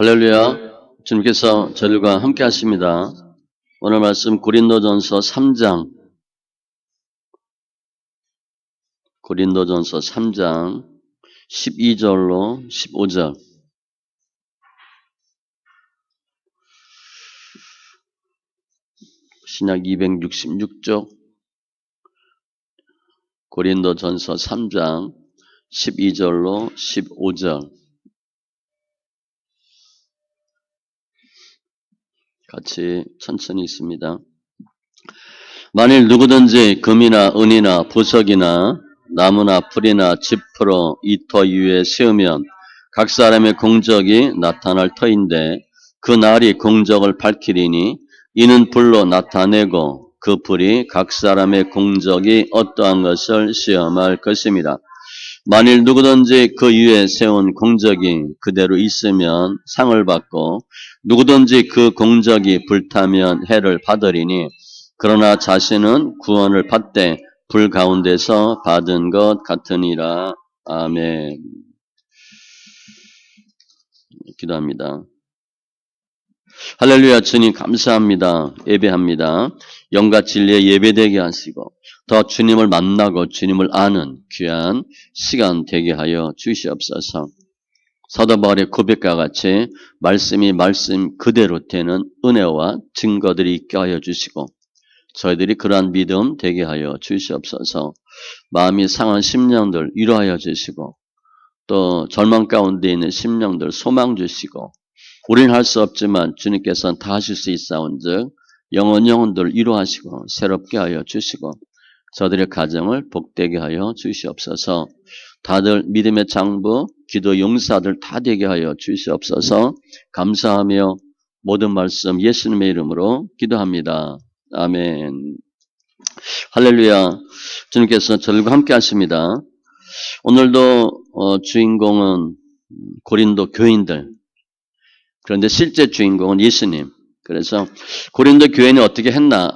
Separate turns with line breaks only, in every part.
할렐루야. 주님께서 저희들과 함께 하십니다. 오늘 말씀 고린도전서 3장, 고린도전서 3장 12절로 15절. 신약 266쪽 고린도전서 3장 12절로 15절. 같이 천천히 있습니다. 만일 누구든지 금이나 은이나 보석이나 나무나 풀이나 지프로 이 터 위에 세우면 각 사람의 공적이 나타날 터인데 그 날이 공적을 밝히리니 이는 불로 나타내고 그 불이 각 사람의 공적이 어떠한 것을 시험할 것입니다. 만일 누구든지 그 위에 세운 공적이 그대로 있으면 상을 받고 누구든지 그 공적이 불타면 해를 받으리니 그러나 자신은 구원을 받되 불 가운데서 받은 것 같으니라. 아멘. 기도합니다. 할렐루야. 주님 감사합니다. 예배합니다. 영과 진리에 예배되게 하시고 더 주님을 만나고 주님을 아는 귀한 시간 되게 하여 주시옵소서. 사도 바울의 고백과 같이 말씀이 말씀 그대로 되는 은혜와 증거들이 있게 하여 주시고 저희들이 그러한 믿음 되게 하여 주시옵소서. 마음이 상한 심령들 위로하여 주시고 또 절망 가운데 있는 심령들 소망 주시고 우리는 할 수 없지만 주님께서는 다 하실 수 있사온즉 영혼들 위로하시고 새롭게 하여 주시고 저들의 가정을 복되게 하여 주시옵소서. 다들 믿음의 장부, 기도 용사들 다 되게 하여 주시옵소서. 감사하며 모든 말씀 예수님의 이름으로 기도합니다. 아멘. 할렐루야. 주님께서 저들과 함께 하십니다. 오늘도 주인공은 고린도 교인들. 그런데 실제 주인공은 예수님. 그래서 고린도 교인이 어떻게 했나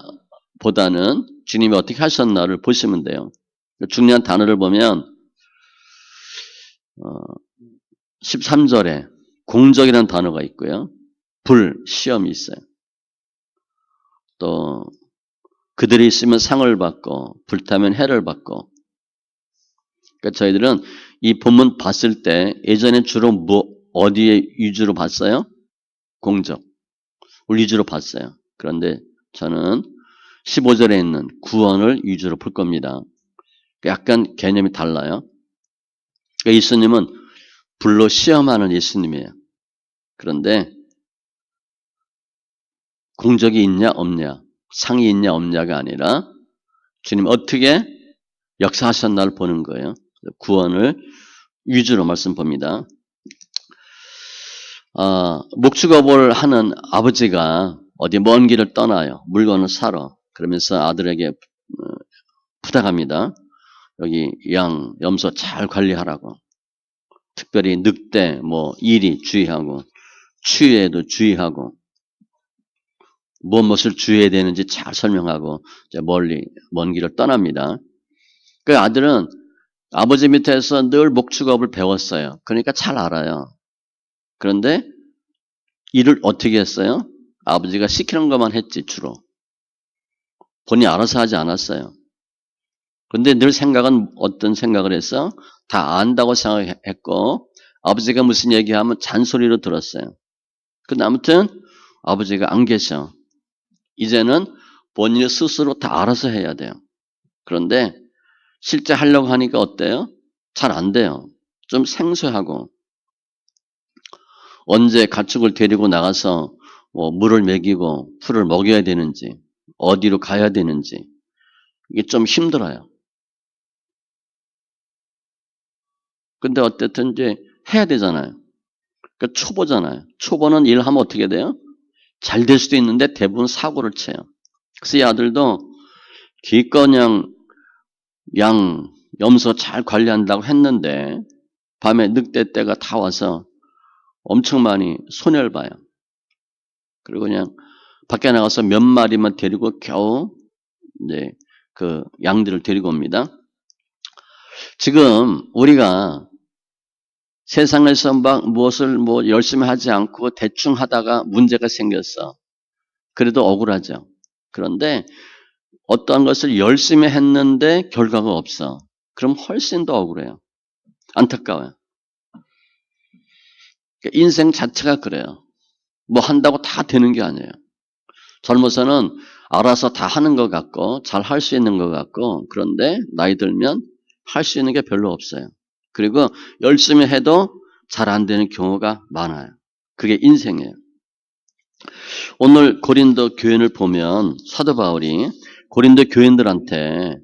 보다는 주님이 어떻게 하셨나를 보시면 돼요. 중요한 단어를 보면 13절에 공적이라는 단어가 있고요. 불, 시험이 있어요. 또 그들이 있으면 상을 받고 불타면 해를 받고. 그러니까 저희들은 이 본문 봤을 때 예전에 주로 어디에 위주로 봤어요? 공적. 위주로 봤어요. 그런데 저는 15절에 있는 구원을 위주로 볼 겁니다. 약간 개념이 달라요. 그러니까 예수님은 불로 시험하는 예수님이에요. 그런데 공적이 있냐 없냐, 상이 있냐 없냐가 아니라 주님 어떻게 역사하셨나를 보는 거예요. 구원을 위주로 말씀 봅니다. 목축업을 하는 아버지가 어디 먼 길을 떠나요. 물건을 사러. 그러면서 아들에게 부탁합니다. 여기 양, 염소 잘 관리하라고. 특별히 늑대, 이리 주의하고 추위에도 주의하고 무엇을 주의해야 되는지 잘 설명하고 이제 멀리 먼 길을 떠납니다. 그 아들은 아버지 밑에서 늘 목축업을 배웠어요. 그러니까 잘 알아요. 그런데 일을 어떻게 했어요? 아버지가 시키는 것만 했지 주로. 본인이 알아서 하지 않았어요. 그런데 늘 생각은 어떤 생각을 해서 다 안다고 생각했고 아버지가 무슨 얘기하면 잔소리로 들었어요. 근데 아무튼 아버지가 안 계셔. 이제는 본인이 스스로 다 알아서 해야 돼요. 그런데 실제 하려고 하니까 어때요? 잘 안 돼요. 좀 생소하고 언제 가축을 데리고 나가서 물을 먹이고 풀을 먹여야 되는지 어디로 가야 되는지 이게 좀 힘들어요. 근데 어쨌든 이제 해야 되잖아요. 그러니까 초보잖아요. 초보는 일하면 어떻게 돼요? 잘 될 수도 있는데 대부분 사고를 쳐요. 그래서 이 아들도 기껏 양, 염소 잘 관리한다고 했는데 밤에 늑대 떼가 다 와서 엄청 많이 손해를 봐요. 그리고 그냥 밖에 나가서 몇 마리만 데리고 겨우 이제 그 양들을 데리고 옵니다. 지금 우리가 세상에서 막 무엇을 뭐 열심히 하지 않고 대충 하다가 문제가 생겼어. 그래도 억울하죠. 그런데 어떠한 것을 열심히 했는데 결과가 없어. 그럼 훨씬 더 억울해요. 안타까워요. 인생 자체가 그래요. 뭐 한다고 다 되는 게 아니에요. 젊어서는 알아서 다 하는 것 같고 잘 할 수 있는 것 같고 그런데 나이 들면 할 수 있는 게 별로 없어요. 그리고 열심히 해도 잘 안 되는 경우가 많아요. 그게 인생이에요. 오늘 고린도 교인을 보면 사도 바울이 고린도 교인들한테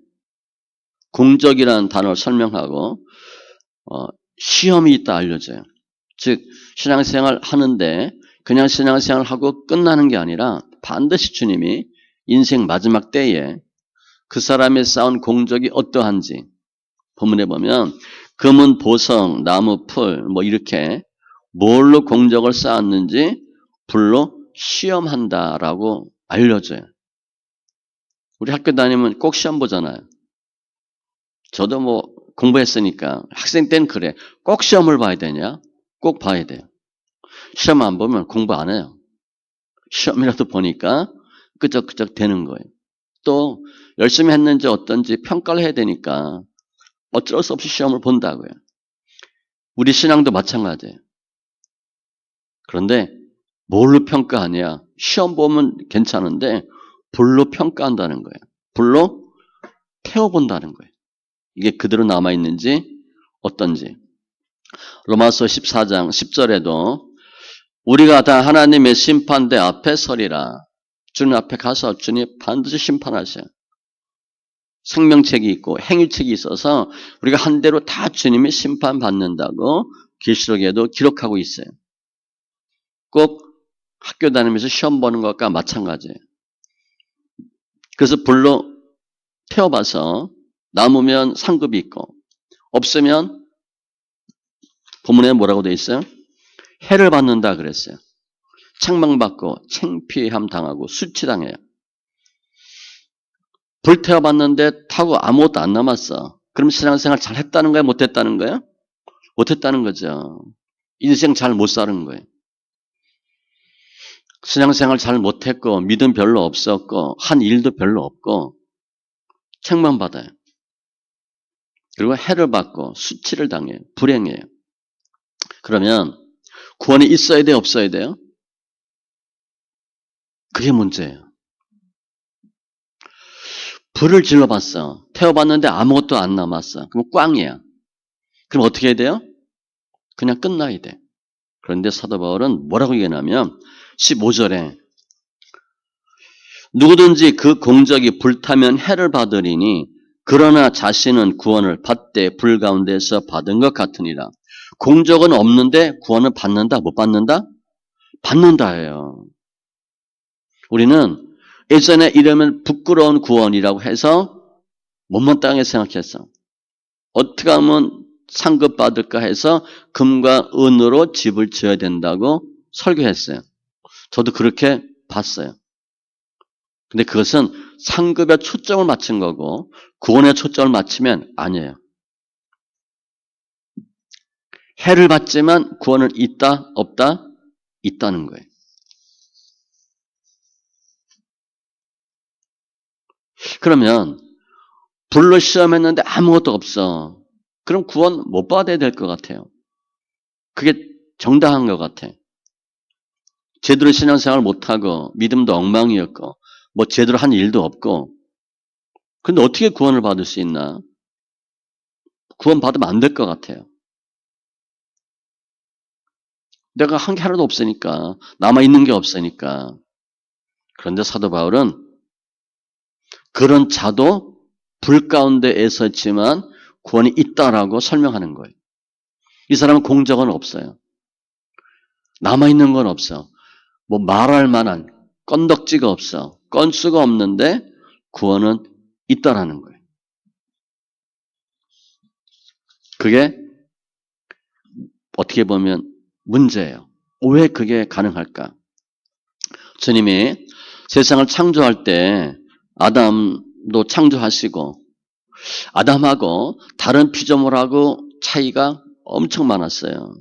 공적이라는 단어를 설명하고 시험이 있다 알려줘요. 즉 신앙생활 하는데 그냥 신앙생활 하고 끝나는 게 아니라 반드시 주님이 인생 마지막 때에 그 사람이 쌓은 공적이 어떠한지 본문에 보면 금은 보석, 나무, 풀 뭐 이렇게 뭘로 공적을 쌓았는지 불로 시험한다라고 알려줘요. 우리 학교 다니면 꼭 시험 보잖아요. 저도 뭐 공부했으니까 학생 때는 그래. 꼭 시험을 봐야 되냐? 꼭 봐야 돼요. 시험 안 보면 공부 안 해요. 시험이라도 보니까 끄적끄적 되는 거예요. 또 열심히 했는지 어떤지 평가를 해야 되니까 어쩔 수 없이 시험을 본다고요. 우리 신앙도 마찬가지예요. 그런데 뭘로 평가하냐? 시험 보면 괜찮은데 불로 평가한다는 거예요. 불로 태워본다는 거예요. 이게 그대로 남아있는지 어떤지. 로마서 14장 10절에도 우리가 다 하나님의 심판대 앞에 서리라. 주님 앞에 가서 주님 반드시 심판하셔요. 생명책이 있고 행위책이 있어서 우리가 한 대로 다 주님이 심판받는다고 계시록에도 기록하고 있어요. 꼭 학교 다니면서 시험 보는 것과 마찬가지예요. 그래서 불로 태워봐서 남으면 상급이 있고 없으면 본문에 뭐라고 되어 있어요? 해를 받는다 그랬어요. 책망받고 창피함 당하고 수치당해요. 불 태워봤는데 타고 아무것도 안 남았어. 그럼 신앙생활 잘 했다는 거야? 못했다는 거야? 못했다는 거죠. 인생 잘 못 사는 거예요. 신앙생활 잘 못했고 믿음 별로 없었고 한 일도 별로 없고 책망받아요. 그리고 해를 받고 수치를 당해요. 불행해요. 그러면 구원이 있어야 돼요? 없어야 돼요? 그게 문제예요. 불을 질러봤어. 태워봤는데 아무것도 안 남았어. 그럼 꽝이야. 그럼 어떻게 해야 돼요? 그냥 끝나야 돼. 그런데 사도 바울은 뭐라고 얘기하냐면 15절에 누구든지 그 공적이 불타면 해를 받으리니 그러나 자신은 구원을 받되 불 가운데서 받은 것 같으니라. 공적은 없는데 구원을 받는다? 못 받는다? 받는다예요. 우리는 예전에 이러면 부끄러운 구원이라고 해서 못마땅하게 생각했어. 어떻게 하면 상급 받을까 해서 금과 은으로 집을 지어야 된다고 설교했어요. 저도 그렇게 봤어요. 근데 그것은 상급에 초점을 맞춘 거고 구원에 초점을 맞추면 아니에요. 해를 받지만 구원은 있다 없다? 있다는 거예요. 그러면 불로 시험했는데 아무것도 없어. 그럼 구원 못 받아야 될 것 같아요. 그게 정당한 것 같아. 제대로 신앙생활 못하고 믿음도 엉망이었고 뭐 제대로 한 일도 없고 근데 어떻게 구원을 받을 수 있나? 구원 받으면 안 될 것 같아요. 내가 한 게 하나도 없으니까 남아있는 게 없으니까. 그런데 사도 바울은 그런 자도 불 가운데 있었지만 구원이 있다라고 설명하는 거예요. 이 사람은 공적은 없어요. 남아있는 건 없어. 뭐 말할 만한 건덕지가 없어. 건수가 없는데 구원은 있다라는 거예요. 그게 어떻게 보면 문제예요. 왜 그게 가능할까? 주님이 세상을 창조할 때 아담도 창조하시고 아담하고 다른 피조물하고 차이가 엄청 많았어요.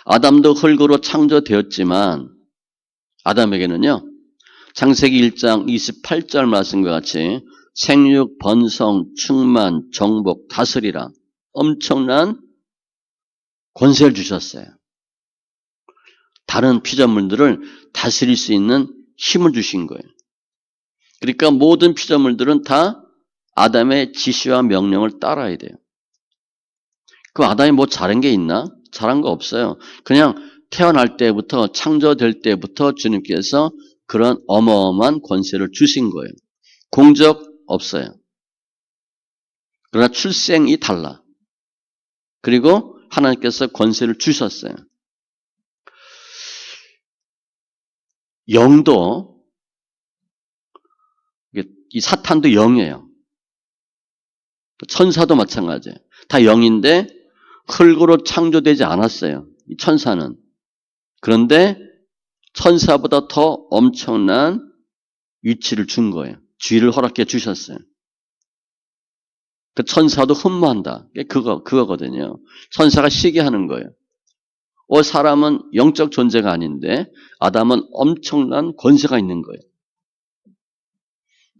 아담도 흙으로 창조되었지만 아담에게는요. 창세기 1장 28절 말씀과 같이 생육, 번성, 충만, 정복, 다스리라 엄청난 권세를 주셨어요. 다른 피조물들을 다스릴 수 있는 힘을 주신 거예요. 그러니까 모든 피조물들은 다 아담의 지시와 명령을 따라야 돼요. 그 아담이 뭐 잘한 게 있나? 잘한 거 없어요. 그냥 태어날 때부터 창조될 때부터 주님께서 그런 어마어마한 권세를 주신 거예요. 공적 없어요. 그러나 출생이 달라. 그리고 하나님께서 권세를 주셨어요. 영도 이 사탄도 영이에요. 천사도 마찬가지예요. 다 영인데 흙으로 창조되지 않았어요. 이 천사는. 그런데 천사보다 더 엄청난 위치를 준 거예요. 지위를 허락해 주셨어요. 그 천사도 흠모한다. 그거거든요. 천사가 시기하는 거예요. 사람은 영적 존재가 아닌데 아담은 엄청난 권세가 있는 거예요.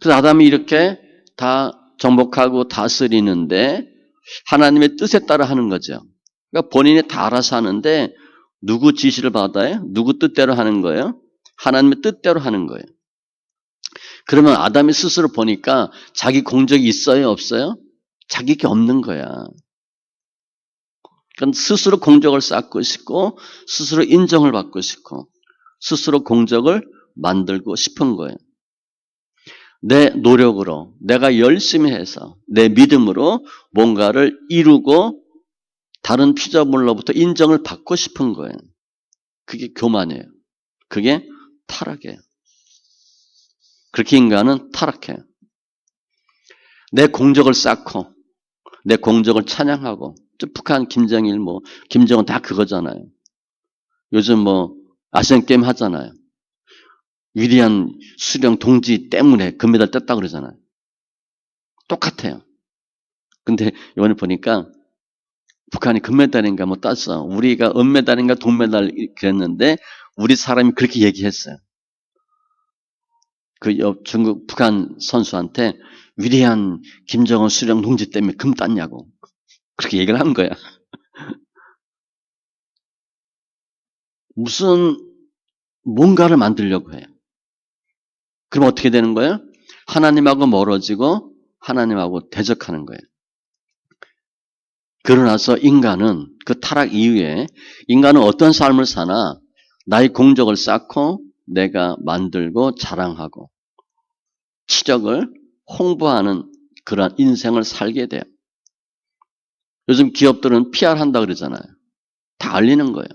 그래서 아담이 이렇게 다 정복하고 다스리는데 하나님의 뜻에 따라 하는 거죠. 그러니까 본인이 다 알아서 하는데 누구 지시를 받아요? 누구 뜻대로 하는 거예요? 하나님의 뜻대로 하는 거예요. 그러면 아담이 스스로 보니까 자기 공적이 있어요? 없어요? 자기 게 없는 거야. 그러니까 스스로 공적을 쌓고 싶고 스스로 인정을 받고 싶고 스스로 공적을 만들고 싶은 거예요. 내 노력으로 내가 열심히 해서 내 믿음으로 뭔가를 이루고 다른 피조물로부터 인정을 받고 싶은 거예요. 그게 교만이에요. 그게 타락이에요. 그렇게 인간은 타락해요. 내 공적을 쌓고 내 공적을 찬양하고 북한 김정일 김정은 다 그거잖아요. 요즘 아시안게임 하잖아요. 위대한 수령 동지 때문에 금메달 땄다고 그러잖아요. 똑같아요. 근데 이번에 보니까 북한이 금메달인가 땄어. 우리가 은메달인가 동메달 그랬는데 우리 사람이 그렇게 얘기했어요. 중국 북한 선수한테 위대한 김정은 수령 동지 때문에 금 땄냐고 그렇게 얘기를 한 거야. 무슨 뭔가를 만들려고 해요. 그럼 어떻게 되는 거예요? 하나님하고 멀어지고 하나님하고 대적하는 거예요. 그러나서 인간은 그 타락 이후에 인간은 어떤 삶을 사나 나의 공적을 쌓고 내가 만들고 자랑하고 치적을 홍보하는 그런 인생을 살게 돼요. 요즘 기업들은 PR 한다 그러잖아요. 다 알리는 거예요.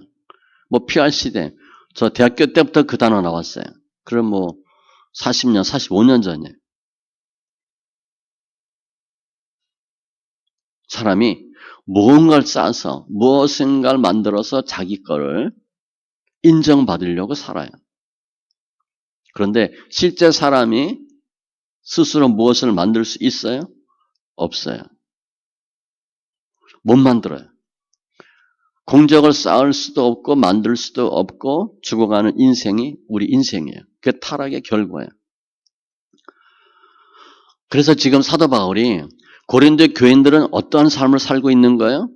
PR 시대. 저 대학교 때부터 그 단어 나왔어요. 그럼 40년, 45년 전이에요. 사람이 무언가를 쌓아서 무엇인가를 만들어서 자기 거를 인정받으려고 살아요. 그런데 실제 사람이 스스로 무엇을 만들 수 있어요? 없어요. 못 만들어요. 공적을 쌓을 수도 없고 만들 수도 없고 죽어가는 인생이 우리 인생이에요. 그게 타락의 결과예요. 그래서 지금 사도 바울이 고린도 교인들은 어떠한 삶을 살고 있는 거예요?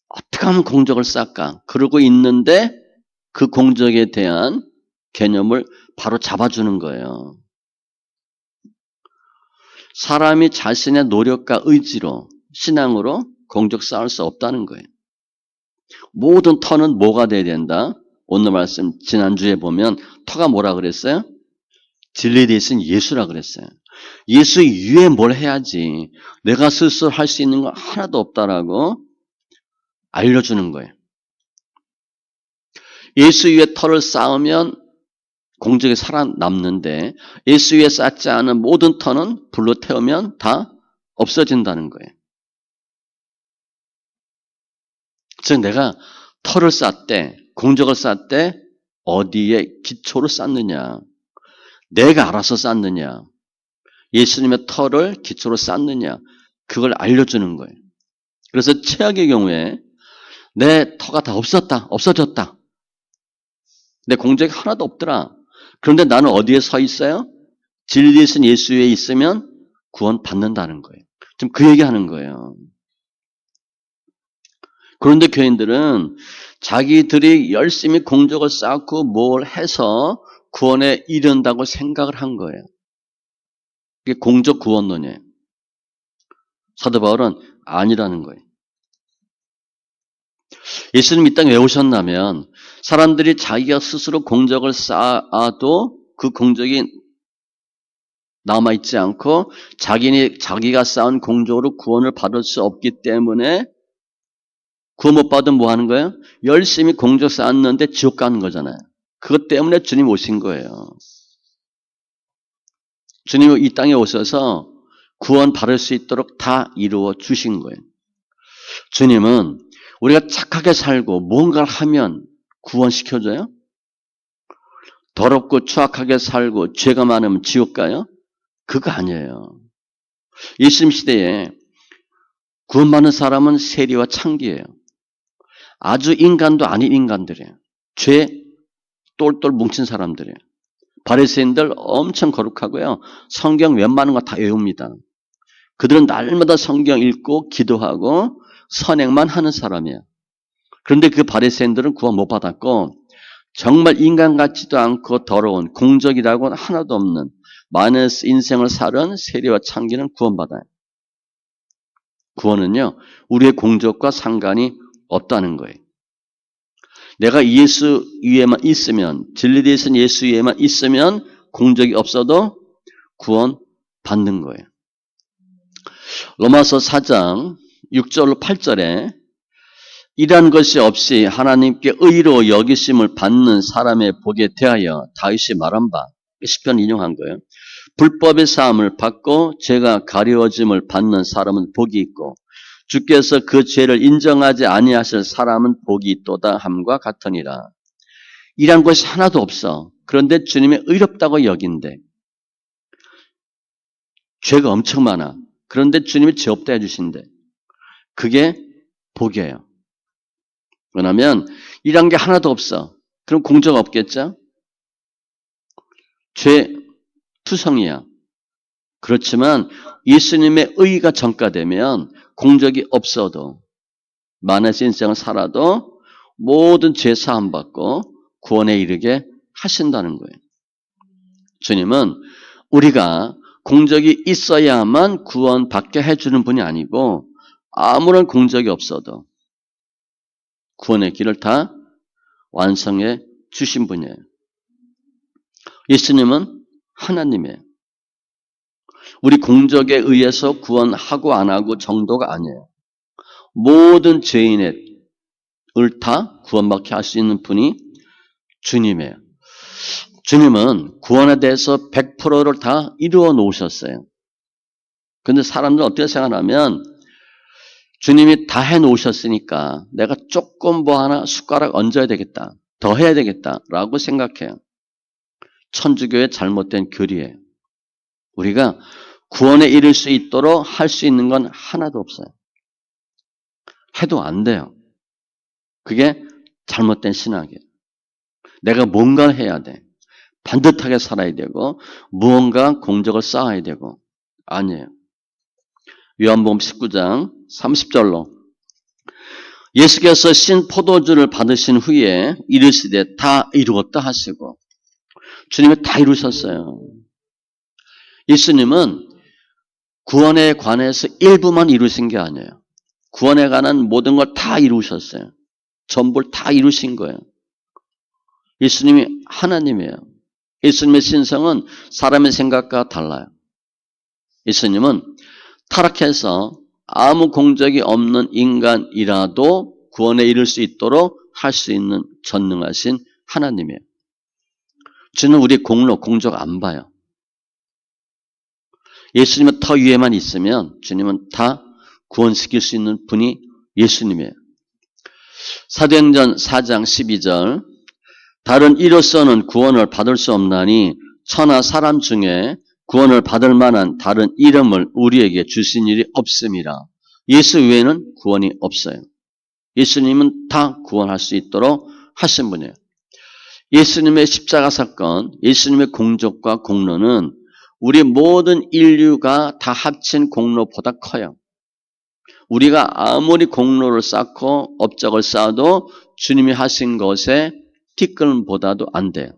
어떻게 하면 공적을 쌓을까? 그러고 있는데 그 공적에 대한 개념을 바로 잡아주는 거예요. 사람이 자신의 노력과 의지로 신앙으로 공적 쌓을 수 없다는 거예요. 모든 터는 뭐가 돼야 된다? 오늘 말씀 지난주에 보면 터가 뭐라 그랬어요? 진리 대신 예수라 그랬어요. 예수 이외에 뭘 해야지 내가 스스로 할 수 있는 건 하나도 없다라고 알려주는 거예요. 예수 위에 터를 쌓으면 공적이 살아남는데 예수 위에 쌓지 않은 모든 터는 불로 태우면 다 없어진다는 거예요. 즉 내가 터를 쌓되 공적을 쌓되 어디에 기초를 쌓느냐 내가 알아서 쌓느냐 예수님의 터를 기초로 쌓느냐 그걸 알려주는 거예요. 그래서 최악의 경우에 내 터가 다 없어졌다. 내 공적이 하나도 없더라. 그런데 나는 어디에 서 있어요? 진리 되신 예수 위에 있으면 구원 받는다는 거예요. 지금 그 얘기하는 거예요. 그런데 교인들은 자기들이 열심히 공적을 쌓고 뭘 해서 구원에 이른다고 생각을 한 거예요. 이게 공적 구원론이에요. 사도 바울은 아니라는 거예요. 예수님 이 땅에 왜 오셨냐면 사람들이 자기가 스스로 공적을 쌓아도 그 공적이 남아있지 않고 자기가 쌓은 공적으로 구원을 받을 수 없기 때문에 구원 못 받으면 뭐 하는 거예요? 열심히 공적 쌓았는데 지옥 가는 거잖아요. 그것 때문에 주님 오신 거예요. 주님이 이 땅에 오셔서 구원 받을 수 있도록 다 이루어 주신 거예요. 주님은 우리가 착하게 살고 뭔가를 하면 구원시켜줘요? 더럽고 추악하게 살고 죄가 많으면 지옥 가요? 그거 아니에요. 예수님 시대에 구원받는 사람은 세리와 창기예요. 아주 인간도 아닌 인간들이에요. 죄 똘똘 뭉친 사람들이에요. 바리새인들 엄청 거룩하고요. 성경 웬만한 거 다 외웁니다. 그들은 날마다 성경 읽고 기도하고 선행만 하는 사람이에요. 그런데 그 바리새인들은 구원 못 받았고 정말 인간 같지도 않고 더러운 공적이라고는 하나도 없는 마이너스 인생을 살은 세리와 창기는 구원받아요. 구원은요, 우리의 공적과 상관이 없다는 거예요. 내가 예수 위에만 있으면, 진리되신 예수 위에만 있으면 공적이 없어도 구원 받는 거예요. 로마서 4장 6절 8절에 이러한 것이 없이 하나님께 의로 여기심을 받는 사람의 복에 대하여 다윗이 말한 바, 시편 인용한 거예요. 불법의 사함을 받고 죄가 가려워짐을 받는 사람은 복이 있고 주께서 그 죄를 인정하지 아니하실 사람은 복이 있도다 함과 같으니라. 이란 것이 하나도 없어. 그런데 주님의 의롭다고 여긴대. 죄가 엄청 많아. 그런데 주님이 죄 없다 해주신대. 그게 복이에요. 왜냐하면 이란 게 하나도 없어. 그럼 공적 없겠죠? 죄 투성이야. 그렇지만 예수님의 의가 전가되면 공적이 없어도 마네스 인생을 살아도 모든 죄 사함 받고 구원에 이르게 하신다는 거예요. 주님은 우리가 공적이 있어야만 구원받게 해주는 분이 아니고 아무런 공적이 없어도 구원의 길을 다 완성해 주신 분이에요. 예수님은 하나님이에요. 우리 공적에 의해서 구원하고 안 하고 정도가 아니에요. 모든 죄인을 다 구원받게 할 수 있는 분이 주님이에요. 주님은 구원에 대해서 100%를 다 이루어 놓으셨어요. 그런데 사람들은 어떻게 생각하냐면 주님이 다 해놓으셨으니까 내가 조금 뭐 하나 숟가락 얹어야 되겠다. 더 해야 되겠다라고 생각해요. 천주교의 잘못된 교리예요. 우리가 구원에 이를 수 있도록 할 수 있는 건 하나도 없어요. 해도 안 돼요. 그게 잘못된 신학이에요. 내가 뭔가 해야 돼. 반듯하게 살아야 되고 무언가 공적을 쌓아야 되고 아니에요. 요한복음 19장 30절로 예수께서 신 포도주를 받으신 후에 이르시되 다 이루었다 하시고 주님이 다 이루셨어요. 예수님은 구원에 관해서 일부만 이루신 게 아니에요. 구원에 관한 모든 걸 다 이루셨어요. 전부를 다 이루신 거예요. 예수님이 하나님이에요. 예수님의 신성은 사람의 생각과 달라요. 예수님은 타락해서 아무 공적이 없는 인간이라도 구원에 이를 수 있도록 할 수 있는 전능하신 하나님이에요. 주는 우리 공적 안 봐요. 예수님은 터 위에만 있으면 주님은 다 구원시킬 수 있는 분이 예수님이에요. 사도행전 4장 12절 다른 이로서는 구원을 받을 수 없나니 천하 사람 중에 구원을 받을 만한 다른 이름을 우리에게 주신 일이 없음이라. 예수 외에는 구원이 없어요. 예수님은 다 구원할 수 있도록 하신 분이에요. 예수님의 십자가 사건, 예수님의 공적과 공로는 우리 모든 인류가 다 합친 공로보다 커요. 우리가 아무리 공로를 쌓고 업적을 쌓아도 주님이 하신 것에 티끌보다도 안 돼요.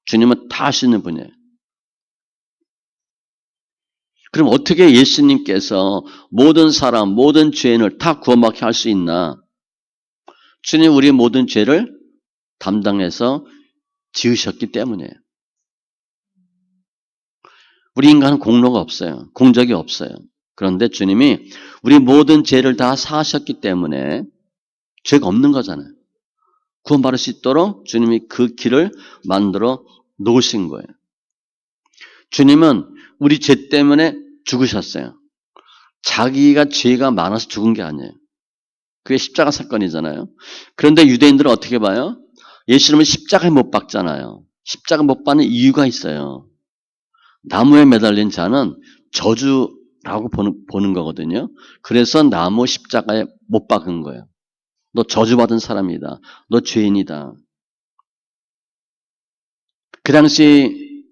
주님은 다 하시는 분이에요. 그럼 어떻게 예수님께서 모든 사람, 모든 죄인을 다 구원받게 할 수 있나? 주님 우리 모든 죄를 담당해서 지으셨기 때문이에요. 우리 인간은 공로가 없어요. 공적이 없어요. 그런데 주님이 우리 모든 죄를 다 사하셨기 때문에 죄가 없는 거잖아요. 구원받을 수 있도록 주님이 그 길을 만들어 놓으신 거예요. 주님은 우리 죄 때문에 죽으셨어요. 자기가 죄가 많아서 죽은 게 아니에요. 그게 십자가 사건이잖아요. 그런데 유대인들은 어떻게 봐요? 예수님은 십자가에 못 박잖아요. 십자가 못 박는 이유가 있어요. 나무에 매달린 자는 저주라고 보는 거거든요. 그래서 나무 십자가에 못 박은 거예요. 너 저주받은 사람이다. 너 죄인이다. 그 당시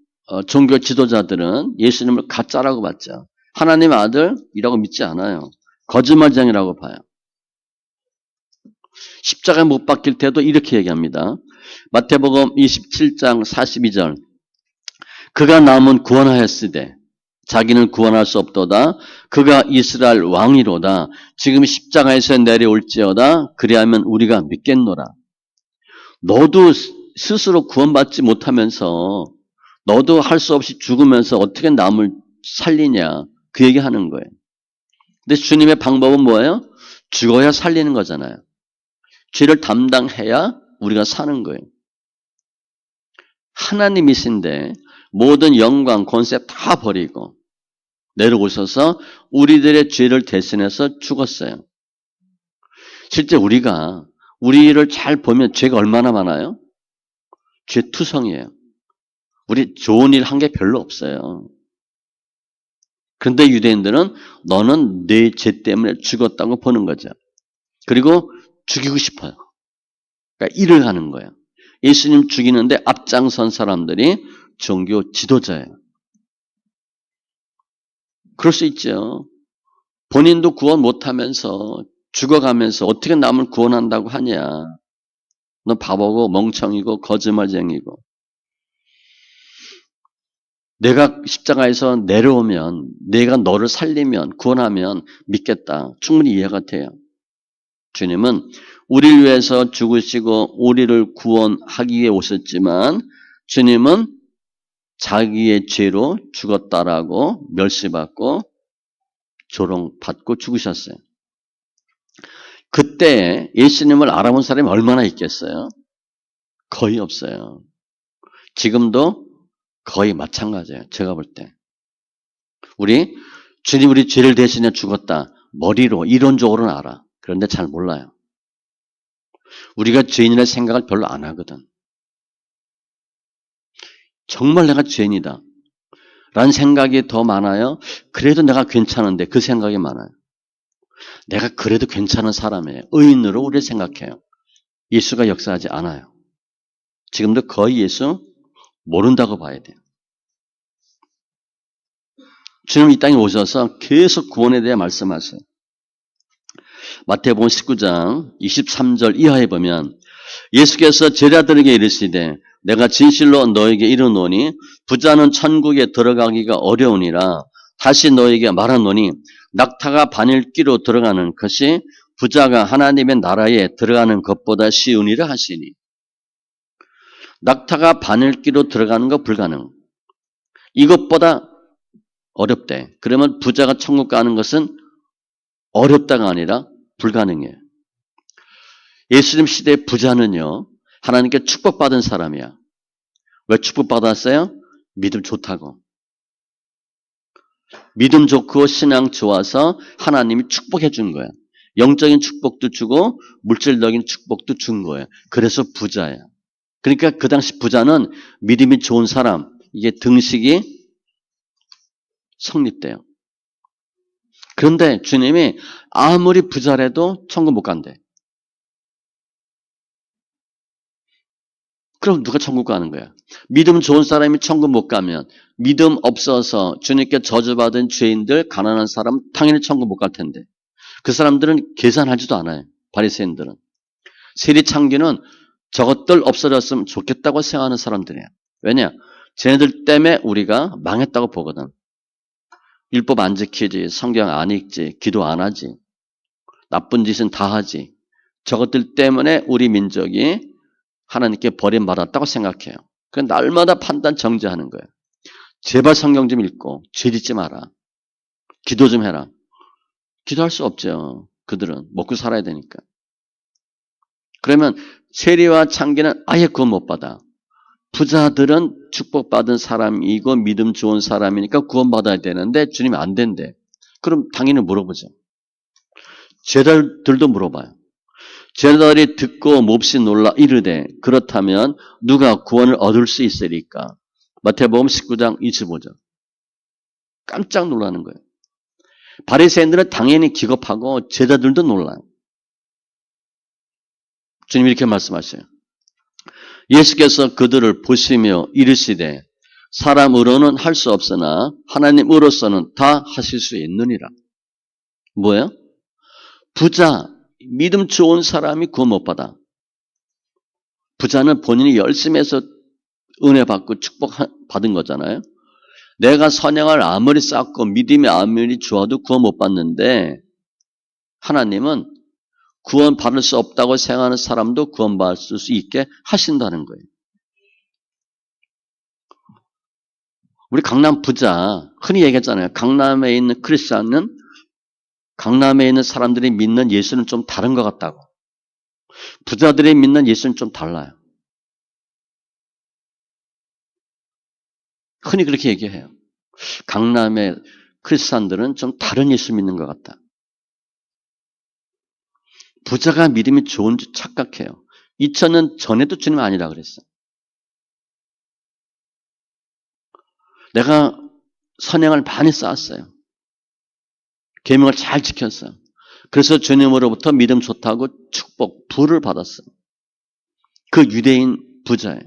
종교 지도자들은 예수님을 가짜라고 봤죠. 하나님의 아들이라고 믿지 않아요. 거짓말쟁이라고 봐요. 십자가에 못 박힐 때도 이렇게 얘기합니다. 마태복음 27장 42절 그가 남은 구원하였으되 자기는 구원할 수 없도다. 그가 이스라엘 왕이로다. 지금 십자가에서 내려올지어다. 그리하면 우리가 믿겠노라. 너도 스스로 구원받지 못하면서 너도 할 수 없이 죽으면서 어떻게 남을 살리냐. 그 얘기하는 거예요. 근데 주님의 방법은 뭐예요? 죽어야 살리는 거잖아요. 죄를 담당해야 우리가 사는 거예요. 하나님이신데 모든 영광, 권세 다 버리고 내려오셔서 우리들의 죄를 대신해서 죽었어요. 실제 우리를 잘 보면 죄가 얼마나 많아요? 죄투성이에요. 우리 좋은 일 한 게 별로 없어요. 그런데 유대인들은 너는 내 죄 때문에 죽었다고 보는 거죠. 그리고 죽이고 싶어요. 그러니까 일을 하는 거예요. 예수님 죽이는데 앞장선 사람들이 종교 지도자예요. 그럴 수 있죠. 본인도 구원 못하면서 죽어가면서 어떻게 남을 구원한다고 하냐. 너 바보고 멍청이고 거짓말쟁이고. 내가 십자가에서 내려오면 내가 너를 살리면 구원하면 믿겠다. 충분히 이해가 돼요. 주님은 우리를 위해서 죽으시고 우리를 구원하기 위해 오셨지만 주님은 자기의 죄로 죽었다라고 멸시받고 조롱받고 죽으셨어요. 그때 예수님을 알아본 사람이 얼마나 있겠어요? 거의 없어요. 지금도 거의 마찬가지예요. 제가 볼 때. 주님 우리 죄를 대신해 죽었다. 머리로 이론적으로는 알아. 그런데 잘 몰라요. 우리가 죄인이라는 생각을 별로 안 하거든. 정말 내가 죄인이다. 라는 생각이 더 많아요. 그래도 내가 괜찮은데 그 생각이 많아요. 내가 그래도 괜찮은 사람이에요. 의인으로 우리를 생각해요. 예수가 역사하지 않아요. 지금도 거의 예수 모른다고 봐야 돼요. 주님 이 땅에 오셔서 계속 구원에 대해 말씀하세요. 마태복음 19장 23절 이하에 보면 예수께서 제자들에게 이르시되 내가 진실로 너에게 이르노니 부자는 천국에 들어가기가 어려우니라 다시 너에게 말하노니 낙타가 바늘기로 들어가는 것이 부자가 하나님의 나라에 들어가는 것보다 쉬우니라 하시니 낙타가 바늘기로 들어가는 거 불가능. 이것보다 어렵대. 그러면 부자가 천국 가는 것은 어렵다가 아니라 불가능해요. 예수님 시대의 부자는요. 하나님께 축복받은 사람이야. 왜 축복받았어요? 믿음 좋다고. 믿음 좋고 신앙 좋아서 하나님이 축복해 준 거야. 영적인 축복도 주고 물질적인 축복도 준 거예요. 그래서 부자야. 그러니까 그 당시 부자는 믿음이 좋은 사람, 이게 등식이 성립돼요. 그런데 주님이 아무리 부자라도 천국 못 간대. 그럼 누가 천국 가는 거야? 믿음 좋은 사람이 천국 못 가면 믿음 없어서 주님께 저주받은 죄인들, 가난한 사람 당연히 천국 못 갈 텐데 그 사람들은 계산하지도 않아요. 바리새인들은. 세리 창기는 저것들 없어졌으면 좋겠다고 생각하는 사람들이에요. 왜냐? 쟤네들 때문에 우리가 망했다고 보거든. 율법 안 지키지, 성경 안 읽지, 기도 안 하지, 나쁜 짓은 다 하지. 저것들 때문에 우리 민족이 하나님께 버림받았다고 생각해요. 그래서 날마다 판단 정죄하는 거예요. 제발 성경 좀 읽고 죄 짓지 마라. 기도 좀 해라. 기도할 수 없죠. 그들은 먹고 살아야 되니까. 그러면 세리와 창기는 아예 구원 못 받아. 부자들은 축복받은 사람이고 믿음 좋은 사람이니까 구원받아야 되는데 주님이 안 된대. 그럼 당연히 물어보죠. 죄달들도 물어봐요. 죄달이 듣고 몹시 놀라 이르되 그렇다면 누가 구원을 얻을 수 있으리까? 마태복음 19장 25절. 깜짝 놀라는 거예요. 바리새인들은 당연히 기겁하고 제자들도 놀라요. 주님이 이렇게 말씀하셔요. 예수께서 그들을 보시며 이르시되 사람으로는 할 수 없으나 하나님으로서는 다 하실 수 있느니라. 뭐예요? 부자, 믿음 좋은 사람이 구원 못 받아. 부자는 본인이 열심히 해서 은혜 받고 축복 받은 거잖아요. 내가 선행을 아무리 쌓고 믿음이 아무리 좋아도 구원 못 받는데 하나님은 구원 받을 수 없다고 생각하는 사람도 구원 받을 수 있게 하신다는 거예요. 우리 강남 부자 흔히 얘기했잖아요. 강남에 있는 크리스천은 강남에 있는 사람들이 믿는 예수는 좀 다른 것 같다고. 부자들이 믿는 예수는 좀 달라요. 흔히 그렇게 얘기해요. 강남의 크리스천들은 좀 다른 예수 믿는 것 같다. 부자가 믿음이 좋은 줄 착각해요. 2000년 전에도 주님 아니라 그랬어요. 내가 선행을 많이 쌓았어요. 계명을 잘 지켰어요. 그래서 주님으로부터 믿음 좋다고 축복, 부를 받았어요. 그 유대인 부자예요.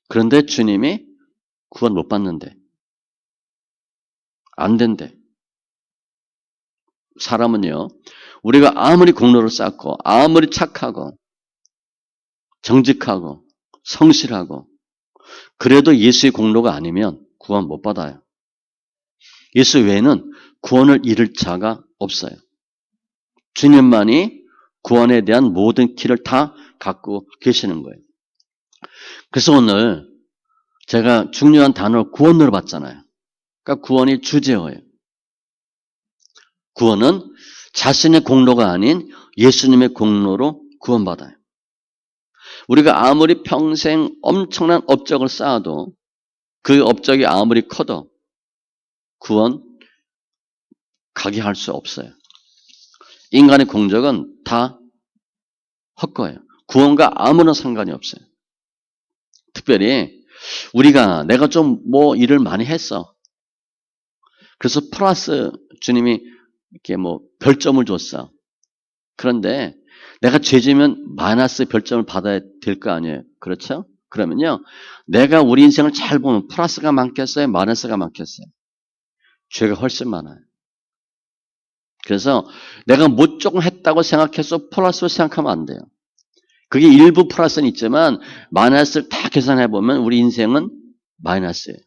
그런데 주님이 구원 못 받는데 안 된대. 사람은요. 우리가 아무리 공로를 쌓고 아무리 착하고 정직하고 성실하고 그래도 예수의 공로가 아니면 구원 못 받아요. 예수 외에는 구원을 잃을 자가 없어요. 주님만이 구원에 대한 모든 키를 다 갖고 계시는 거예요. 그래서 오늘 제가 중요한 단어 구원으로 봤잖아요. 그러니까 구원이 주제어예요. 구원은 자신의 공로가 아닌 예수님의 공로로 구원받아요. 우리가 아무리 평생 엄청난 업적을 쌓아도 그 업적이 아무리 커도 구원 가게 할 수 없어요. 인간의 공적은 다 헛거예요. 구원과 아무런 상관이 없어요. 특별히 우리가 내가 좀 일을 많이 했어. 그래서 플러스 주님이 이렇게 별점을 줬어. 그런데 내가 죄 지으면 마이너스 별점을 받아야 될 거 아니에요. 그렇죠? 그러면요. 내가 우리 인생을 잘 보면 플러스가 많겠어요? 마이너스가 많겠어요? 죄가 훨씬 많아요. 그래서 내가 못 조금 했다고 생각해서 플러스로 생각하면 안 돼요. 그게 일부 플러스는 있지만 마이너스를 다 계산해보면 우리 인생은 마이너스예요.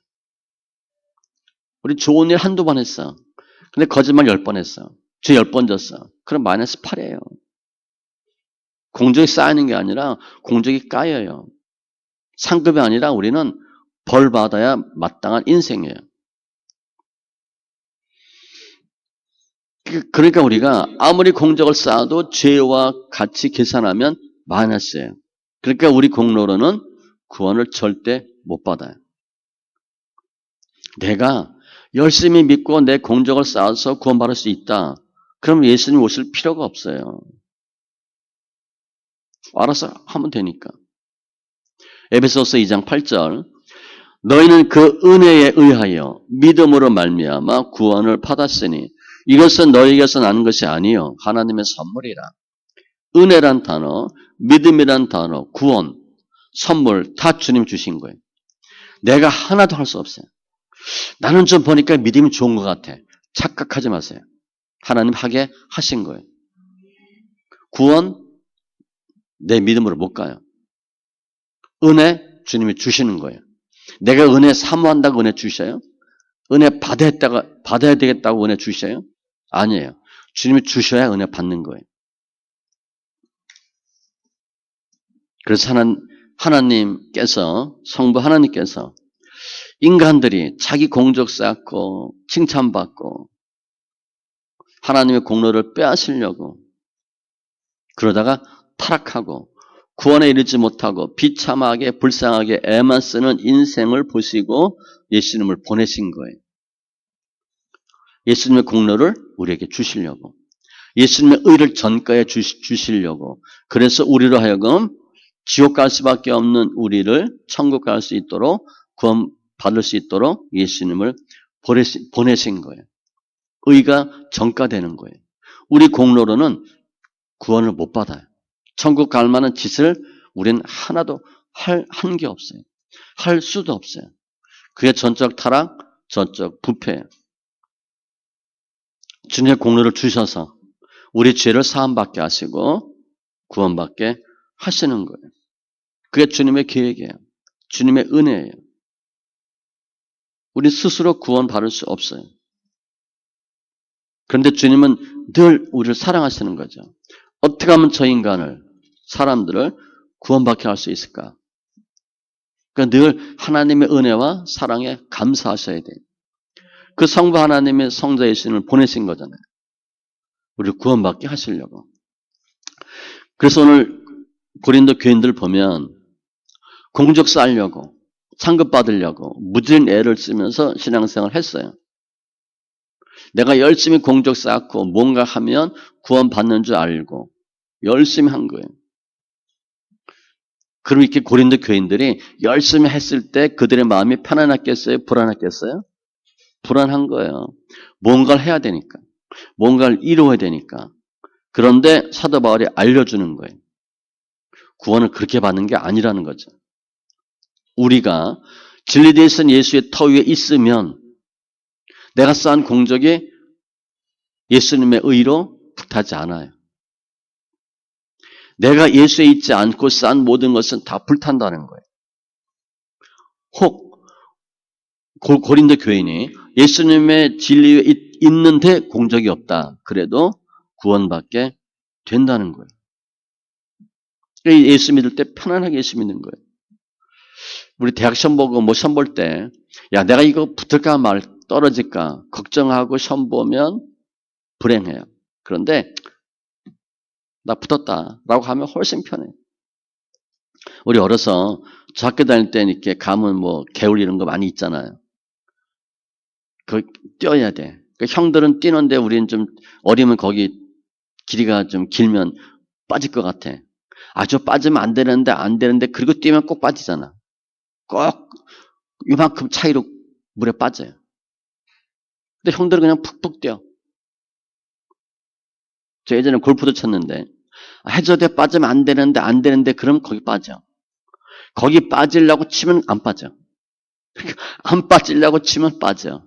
우리 좋은 일 한두 번 했어. 근데 거짓말 10번 했어. 죄 10번 졌어. 그럼 마이너스 8이에요. 공적이 쌓이는 게 아니라 공적이 까여요. 상급이 아니라 우리는 벌 받아야 마땅한 인생이에요. 그러니까 우리가 아무리 공적을 쌓아도 죄와 같이 계산하면 마이너스예요. 그러니까 우리 공로로는 구원을 절대 못 받아요. 내가 열심히 믿고 내 공적을 쌓아서 구원받을 수 있다. 그럼 예수님 오실 필요가 없어요. 알아서 하면 되니까. 에베소서 2장 8절 너희는 그 은혜에 의하여 믿음으로 말미암아 구원을 받았으니 이것은 너희에게서 나는 것이 아니요 하나님의 선물이라. 은혜란 단어, 믿음이란 단어, 구원 선물 다 주님 주신 거예요. 내가 하나도 할 수 없어요. 나는 좀 보니까 믿음이 좋은 것 같아. 착각하지 마세요. 하나님 하게 하신 거예요. 구원 내 믿음으로 못 가요. 은혜 주님이 주시는 거예요. 내가 은혜 사모한다고 은혜 주셔요? 은혜 받아야 되겠다고 은혜 주셔요? 아니에요. 주님이 주셔야 은혜 받는 거예요. 그래서 하나님께서, 성부 하나님께서 인간들이 자기 공적 쌓고 칭찬받고 하나님의 공로를 빼앗으려고 그러다가 타락하고 구원에 이르지 못하고 비참하게 불쌍하게 애만 쓰는 인생을 보시고 예수님을 보내신 거예요. 예수님의 공로를 우리에게 주시려고. 예수님의 의를 전가해 주시려고. 그래서 우리로 하여금 지옥 갈 수밖에 없는 우리를 천국 갈 수 있도록 구원 받을 수 있도록 예수님을 보내신 거예요. 의가 전가되는 거예요. 우리 공로로는 구원을 못 받아요. 천국 갈 만한 짓을 우리는 하나도 한 게 없어요. 할 수도 없어요. 그게 전적 타락, 전적 부패예요. 주님의 공로를 주셔서 우리 죄를 사함받게 하시고 구원받게 하시는 거예요. 그게 주님의 계획이에요. 주님의 은혜예요. 우리 스스로 구원받을 수 없어요. 그런데 주님은 늘 우리를 사랑하시는 거죠. 어떻게 하면 저 인간을, 사람들을 구원받게 할 수 있을까? 그러니까 늘 하나님의 은혜와 사랑에 감사하셔야 돼요. 그 성부 하나님의 성자 예수님을 보내신 거잖아요. 우리를 구원받게 하시려고. 그래서 오늘 고린도 교인들 보면 공적 쌓으려고, 상급 받으려고 무지한 애를 쓰면서 신앙생활을 했어요. 내가 열심히 공적 쌓고 뭔가 하면 구원받는 줄 알고 열심히 한 거예요. 그럼 이렇게 고린도 교인들이 열심히 했을 때 그들의 마음이 편안했겠어요? 불안했겠어요? 불안한 거예요. 뭔가를 해야 되니까. 뭔가를 이루어야 되니까. 그런데 사도 바울이 알려주는 거예요. 구원을 그렇게 받는 게 아니라는 거죠. 우리가 진리되어 있는 예수의 터 위에 있으면 내가 쌓은 공적이 예수님의 의로 불타지 않아요. 내가 예수에 있지 않고 쌓은 모든 것은 다 불탄다는 거예요. 혹 고린도 교인이 예수님의 진리에 있는데 공적이 없다. 그래도 구원받게 된다는 거예요. 예수 믿을 때 편안하게 예수 믿는 거예요. 우리 대학 시험 보고 뭐 시험 볼 때, 야, 내가 이거 붙을까 말 떨어질까 걱정하고 시험 보면 불행해요. 그런데 나 붙었다라고 하면 훨씬 편해요. 우리 어려서 저 학교 다닐 때 이렇게 가면 뭐 개울 이런 거 많이 있잖아요. 그 뛰어야 돼. 그 형들은 뛰는데 우리는 좀 어리면 거기 길이가 좀 길면 빠질 것 같아. 아주 빠지면 안 되는데 그리고 뛰면 꼭 빠지잖아. 꼭 이만큼 차이로 물에 빠져요. 근데 형들은 그냥 푹푹 뛰어. 저 예전에 골프도 쳤는데 해저드에 빠지면 안 되는데 그럼 거기 빠져. 거기 빠지려고 치면 안 빠져. 안 빠지려고 치면 빠져.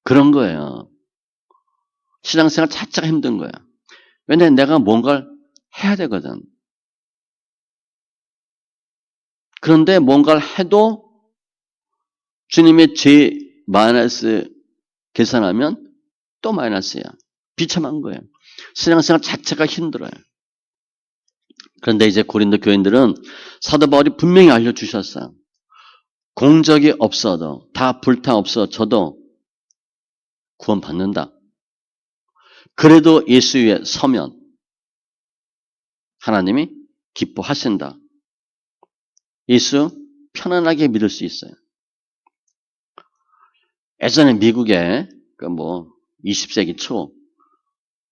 그런 거예요. 신앙생활 자체가 힘든 거야. 왜냐하면 내가 뭔가를 해야 되거든. 그런데 뭔가를 해도 주님의 죄 마이너스 계산하면 또 마이너스야. 비참한 거예요. 신앙생활 자체가 힘들어요. 그런데 이제 고린도 교인들은 사도 바울이 분명히 알려주셨어요. 공적이 없어도 다 불타 없어져도 구원 받는다. 그래도 예수 위에 서면 하나님이 기뻐하신다. 예수 편안하게 믿을 수 있어요. 예전에 미국에 뭐 20세기 초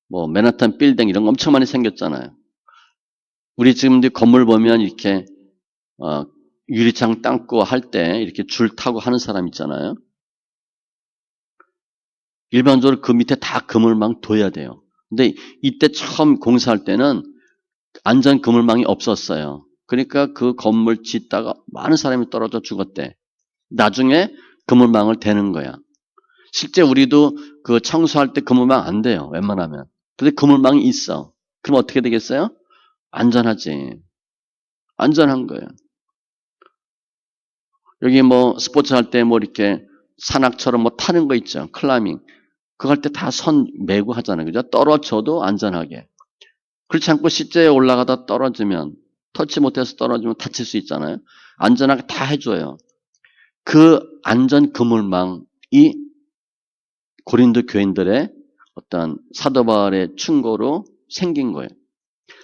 뭐 맨하탄 빌딩 이런 거 엄청 많이 생겼잖아요. 우리 지금도 건물 보면 이렇게 유리창 땅고 할 때 이렇게 줄 타고 하는 사람 있잖아요. 일반적으로 그 밑에 다 그물망 둬야 돼요. 근데 이때 처음 공사할 때는 안전 그물망이 없었어요. 그러니까 그 건물 짓다가 많은 사람이 떨어져 죽었대. 나중에 그물망을 대는 거야. 실제 우리도 그 청소할 때 그물망 안 돼요. 웬만하면. 근데 그물망이 있어. 그럼 어떻게 되겠어요? 안전하지. 안전한 거예요. 여기 뭐 스포츠 할 때 뭐 이렇게 산악처럼 뭐 타는 거 있죠. 클라이밍. 그거 할 때 다 선 메고 하잖아요. 그죠? 떨어져도 안전하게. 그렇지 않고 실제에 올라가다 떨어지면, 터치 못해서 떨어지면 다칠 수 있잖아요. 안전하게 다 해줘요. 그 안전 그물망이 고린도 교인들의 어떤 사도 바울의 충고로 생긴 거예요.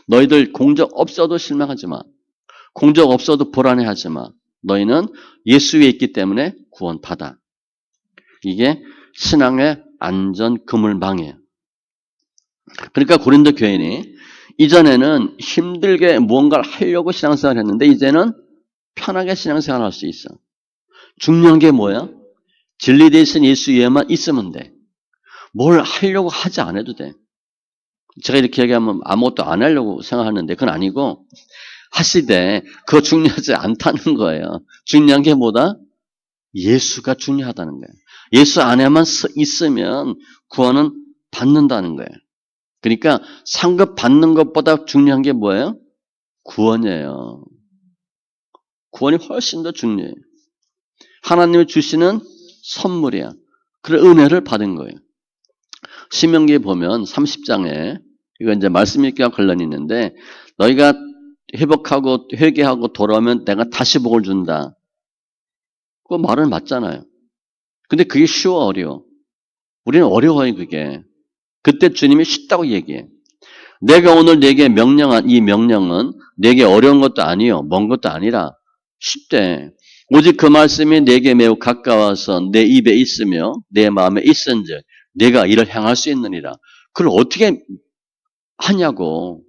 너희들 공적 없어도 실망하지 마. 공적 없어도 불안해하지 마. 너희는 예수 위에 있기 때문에 구원받아. 이게 신앙의 안전 그물망이에요. 그러니까 고린도 교인이 이전에는 힘들게 무언가를 하려고 신앙생활을 했는데 이제는 편하게 신앙생활을 할 수 있어. 중요한 게 뭐야? 진리되신 예수 위에만 있으면 돼. 뭘 하려고 하지 않아도 돼. 제가 이렇게 얘기하면 아무것도 안 하려고 생각하는데 그건 아니고 하시되 그거 중요하지 않다는 거예요. 중요한 게 뭐다? 예수가 중요하다는 거예요. 예수 안에만 있으면 구원은 받는다는 거예요. 그러니까 상급 받는 것보다 중요한 게 뭐예요? 구원이에요. 구원이 훨씬 더 중요해요. 하나님이 주시는 선물이야. 그런 은혜를 받은 거예요. 신명기에 보면 30장에 이거 이제 말씀 읽기와 관련이 있는데 너희가 회복하고 회개하고 돌아오면 내가 다시 복을 준다. 그 말은 맞잖아요. 근데 그게 쉬워 어려워? 우리는 어려워요 그게. 그때 주님이 쉽다고 얘기해. 내가 오늘 내게 명령한 이 명령은 내게 어려운 것도 아니요 먼 것도 아니라 쉽대. 오직 그 말씀이 내게 매우 가까워서 내 입에 있으며 내 마음에 있은즉 내가 이를 행할 수 있느니라. 그걸 어떻게 하냐고.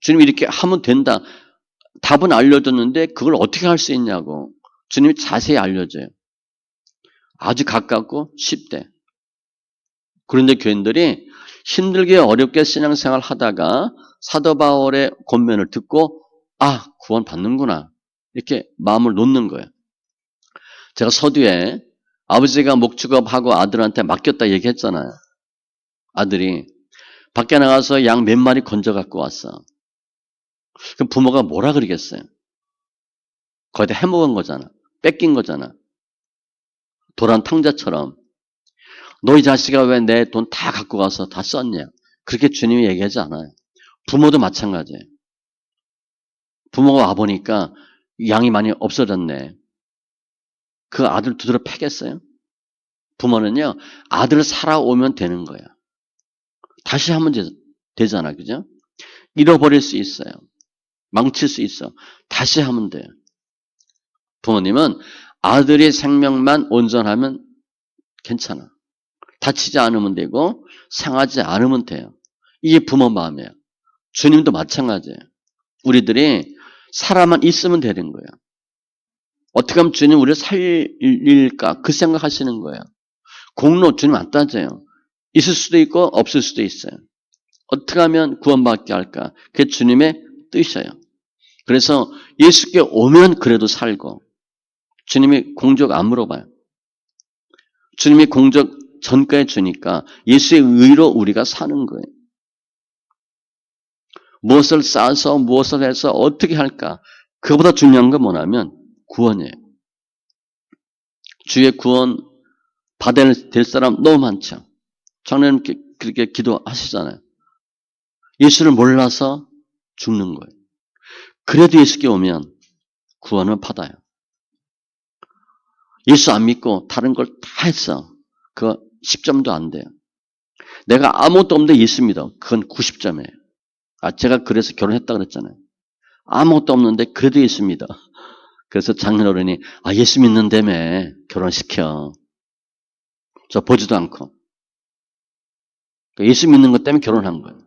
주님이 이렇게 하면 된다. 답은 알려줬는데 그걸 어떻게 할 수 있냐고. 주님이 자세히 알려줘요. 아주 가깝고 쉽대. 그런데 교인들이 힘들게 어렵게 신앙생활 하다가 사도 바울의 권면을 듣고 아 구원 받는구나 이렇게 마음을 놓는 거예요. 제가 서두에 아버지가 목축업하고 아들한테 맡겼다 얘기했잖아요. 아들이 밖에 나가서 양 몇 마리 건져 갖고 왔어. 그럼 부모가 뭐라 그러겠어요? 거기다 해먹은 거잖아. 뺏긴 거잖아. 도란 탕자처럼 너 이 자식아 왜 내 돈 다 갖고 가서 다 썼냐. 그렇게 주님이 얘기하지 않아요. 부모도 마찬가지예요. 부모가 와보니까 양이 많이 없어졌네. 그 아들 두드려 패겠어요? 부모는요. 아들 살아오면 되는 거야. 다시 하면 되잖아. 그죠? 잃어버릴 수 있어요. 망칠 수 있어. 다시 하면 돼요. 부모님은 아들의 생명만 온전하면 괜찮아. 다치지 않으면 되고 상하지 않으면 돼요. 이게 부모 마음이에요. 주님도 마찬가지예요. 우리들이 살아만 있으면 되는 거예요. 어떻게 하면 주님 우리를 살릴까 그 생각하시는 거예요. 공로 주님 안 따져요. 있을 수도 있고 없을 수도 있어요. 어떻게 하면 구원받게 할까? 그게 주님의 뜻이에요. 그래서 예수께 오면 그래도 살고 주님이 공적 안 물어봐요. 주님이 공적 전가해 주니까 예수의 의로 우리가 사는 거예요. 무엇을 쌓아서 무엇을 해서 어떻게 할까? 그보다 중요한 건 뭐냐면 구원이에요. 주의 구원 받아야 될 사람 너무 많죠. 작년에 그렇게 기도하시잖아요. 예수를 몰라서 죽는 거예요. 그래도 예수께 오면 구원을 받아요. 예수 안 믿고 다른 걸 다 했어. 그거 10점도 안 돼요. 내가 아무것도 없는데 예수 믿어. 그건 90점이에요. 제가 그래서 결혼했다 그랬잖아요. 아무것도 없는데 그래도 예수 믿어. 그래서 장인어른이 예수 믿는다며 결혼시켜. 저 보지도 않고. 예수 믿는 것 때문에 결혼한 거예요.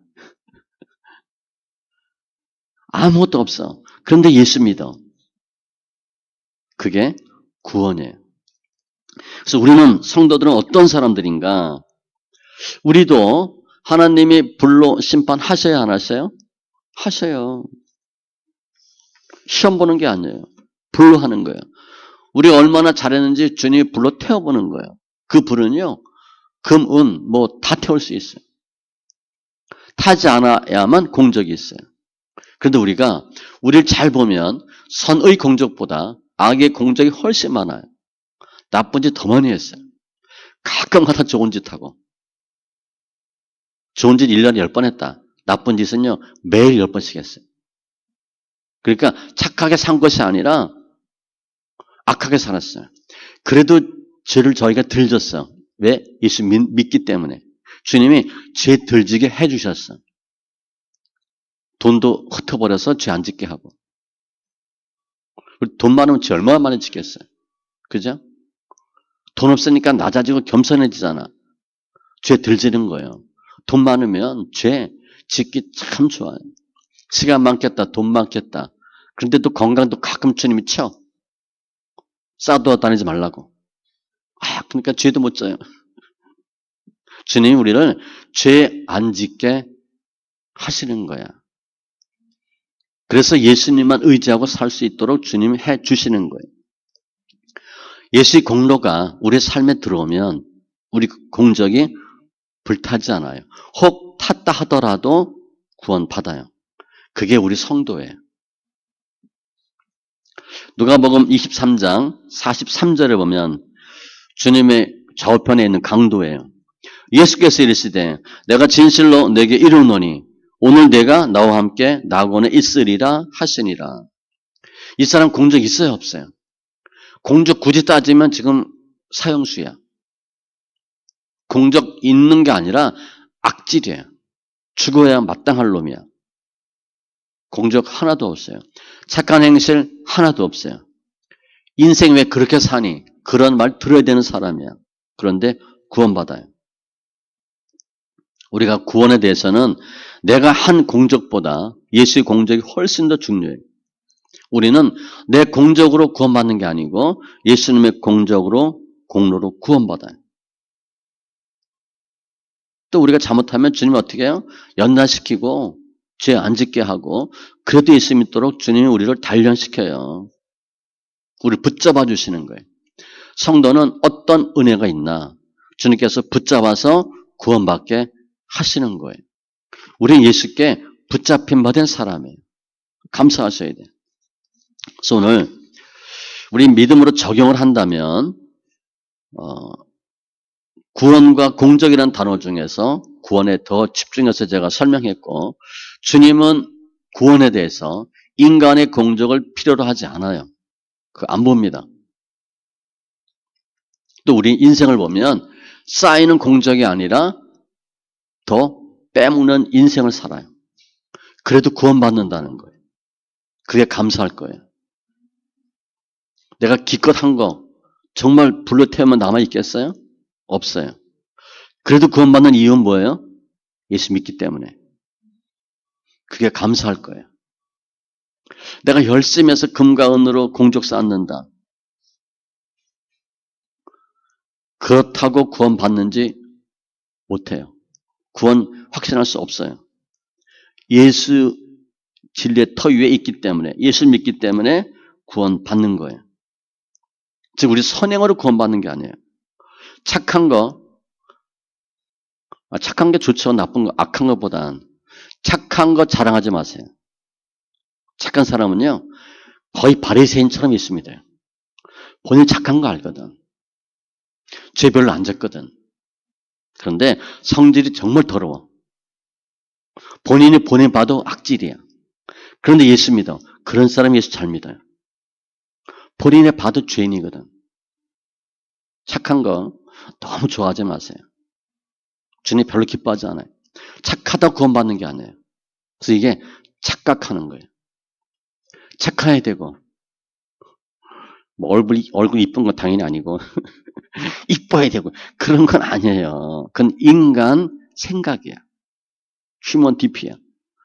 아무것도 없어. 그런데 예수 믿어. 그게 구원이에요. 그래서 우리는 성도들은 어떤 사람들인가? 우리도 하나님이 불로 심판하셔야 안 하셔요? 하셔요. 시험 보는 게 아니에요. 불로 하는 거예요. 우리 얼마나 잘했는지 주님이 불로 태워보는 거예요. 그 불은요, 금, 은, 뭐 다 태울 수 있어요. 타지 않아야만 공적이 있어요. 그런데 우리를 잘 보면 선의 공적보다 악의 공적이 훨씬 많아요. 나쁜 짓 더 많이 했어요. 가끔가다 좋은 짓 하고. 좋은 짓 1년에 10번 했다. 나쁜 짓은요, 매일 10번씩 했어요. 그러니까 착하게 산 것이 아니라 악하게 살았어요. 그래도 죄를 저희가 덜 졌어요. 왜? 예수 믿기 때문에. 주님이 죄 덜 지게 해주셨어요. 돈도 흩어버려서 죄 안 짓게 하고. 돈 많으면 죄 얼마나 많이 짓겠어요. 그죠? 돈 없으니까 낮아지고 겸손해지잖아. 죄 덜 지는 거예요. 돈 많으면 죄 짓기 참 좋아요. 시간 많겠다, 돈 많겠다. 그런데 또 건강도 가끔 주님이 쳐. 싸도 다니지 말라고. 그러니까 죄도 못 져요. 주님이 우리를 죄 안 짓게 하시는 거야. 그래서 예수님만 의지하고 살 수 있도록 주님이 해 주시는 거예요. 예수의 공로가 우리 삶에 들어오면 우리 공적이 불타지 않아요. 혹 탔다 하더라도 구원받아요. 그게 우리 성도예요. 누가복음 23장 43절에 보면 주님의 좌우편에 있는 강도예요. 예수께서 이르시되 내가 진실로 내게 이르노니 오늘 내가 나와 함께 낙원에 있으리라 하시니라. 이 사람 공적 있어요 없어요? 공적 굳이 따지면 지금 사형수야. 공적 있는 게 아니라 악질이에요. 죽어야 마땅할 놈이야. 공적 하나도 없어요. 착한 행실 하나도 없어요. 인생 왜 그렇게 사니? 그런 말 들어야 되는 사람이야. 그런데 구원받아요. 우리가 구원에 대해서는 내가 한 공적보다 예수의 공적이 훨씬 더 중요해요. 우리는 내 공적으로 구원받는 게 아니고 예수님의 공적으로 공로로 구원받아요. 또 우리가 잘못하면 주님이 어떻게 해요? 연단시키고 죄 안 짓게 하고 그래도 예수 믿도록 주님이 우리를 단련시켜요. 우리를 붙잡아 주시는 거예요. 성도는 어떤 은혜가 있나 주님께서 붙잡아서 구원받게 하시는 거예요. 우리는 예수께 붙잡힌 바 된 사람이에요. 감사하셔야 돼요. 그래서 오늘 우리 믿음으로 적용을 한다면 구원과 공적이라는 단어 중에서 구원에 더 집중해서 제가 설명했고 주님은 구원에 대해서 인간의 공적을 필요로 하지 않아요. 그 안 봅니다. 또 우리 인생을 보면 쌓이는 공적이 아니라 더 빼먹는 인생을 살아요. 그래도 구원받는다는 거예요. 그게 감사할 거예요. 내가 기껏 한 거 정말 불로 태우면 남아있겠어요? 없어요. 그래도 구원받는 이유는 뭐예요? 예수 믿기 때문에. 그게 감사할 거예요. 내가 열심히 해서 금과 은으로 공적 쌓는다. 그렇다고 구원받는지 못해요. 구원 확신할 수 없어요. 예수 진리의 터 위에 있기 때문에 예수 믿기 때문에 구원받는 거예요. 즉 우리 선행으로 구원받는 게 아니에요. 착한 게 좋죠. 나쁜 거, 악한 것보단 착한 거 자랑하지 마세요. 착한 사람은요 거의 바리새인처럼 있습니다. 본인 착한 거 알거든. 죄 별로 안 졌거든. 그런데 성질이 정말 더러워. 본인이 봐도 악질이야. 그런데 예수 믿어. 그런 사람이 예수 잘 믿어요. 본인이 봐도 죄인이거든. 착한 거 너무 좋아하지 마세요. 주님 별로 기뻐하지 않아요. 착하다 구원받는 게 아니에요. 그래서 이게 착각하는 거예요. 착해야 되고 뭐 얼굴 이쁜 건 당연히 아니고 이뻐야 되고 그런 건 아니에요. 그건 인간 생각이야. 휴먼 디피야.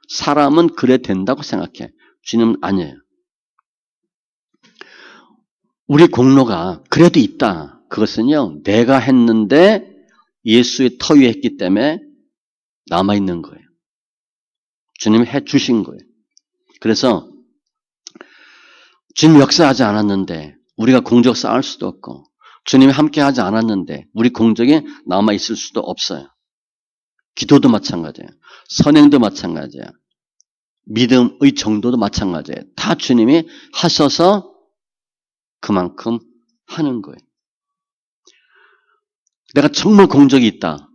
사람은 그래 된다고 생각해. 주님은 아니에요. 우리 공로가 그래도 있다. 그것은요. 내가 했는데 예수의 터 위에 했기 때문에 남아있는 거예요. 주님이 해주신 거예요. 그래서 주님 역사하지 않았는데 우리가 공적 쌓을 수도 없고 주님이 함께하지 않았는데 우리 공적이 남아있을 수도 없어요. 기도도 마찬가지예요. 선행도 마찬가지예요. 믿음의 정도도 마찬가지예요. 다 주님이 하셔서 그만큼 하는 거예요. 내가 정말 공적이 있다.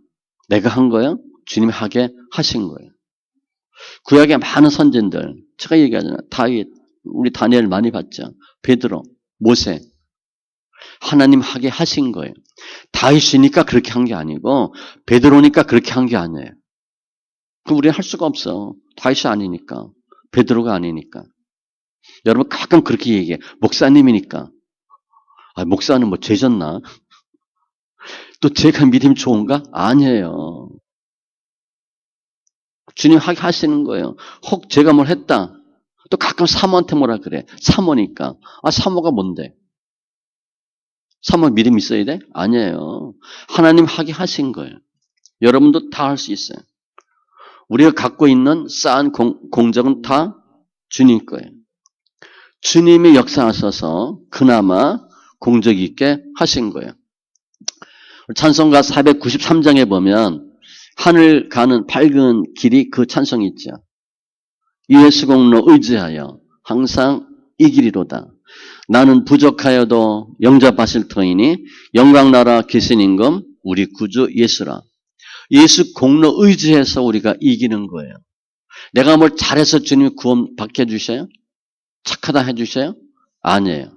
내가 한 거예요? 주님이 하게 하신 거예요. 구약의 많은 선진들, 제가 얘기하잖아요. 다윗, 우리 다니엘 많이 봤죠. 베드로, 모세. 하나님 하게 하신 거예요. 다윗이니까 그렇게 한 게 아니고 베드로니까 그렇게 한 게 아니에요. 그럼 우리는 할 수가 없어. 다윗이 아니니까. 베드로가 아니니까. 여러분 가끔 그렇게 얘기해. 목사님이니까. 아, 목사는 뭐 죄졌나? 또 제가 믿음이 좋은가? 아니에요. 주님 하게 하시는 거예요. 혹 제가 뭘 했다. 또 가끔 사모한테 뭐라 그래. 사모니까. 아, 사모가 뭔데? 사모 믿음 있어야 돼? 아니에요. 하나님 하게 하신 거예요. 여러분도 다 할 수 있어요. 우리가 갖고 있는 쌓은 공적은 다 주님 거예요. 주님이 역사하셔서 그나마 공적 있게 하신 거예요. 찬송가 493장에 보면 하늘 가는 밝은 길이 그 찬송이 있죠. 예수 공로 의지하여 항상 이 길이로다. 나는 부족하여도 영접하실 터이니 영광나라 계신 임금 우리 구주 예수라. 예수 공로 의지해서 우리가 이기는 거예요. 내가 뭘 잘해서 주님이 구원 받게 해주셔요? 착하다 해주셔요? 아니에요.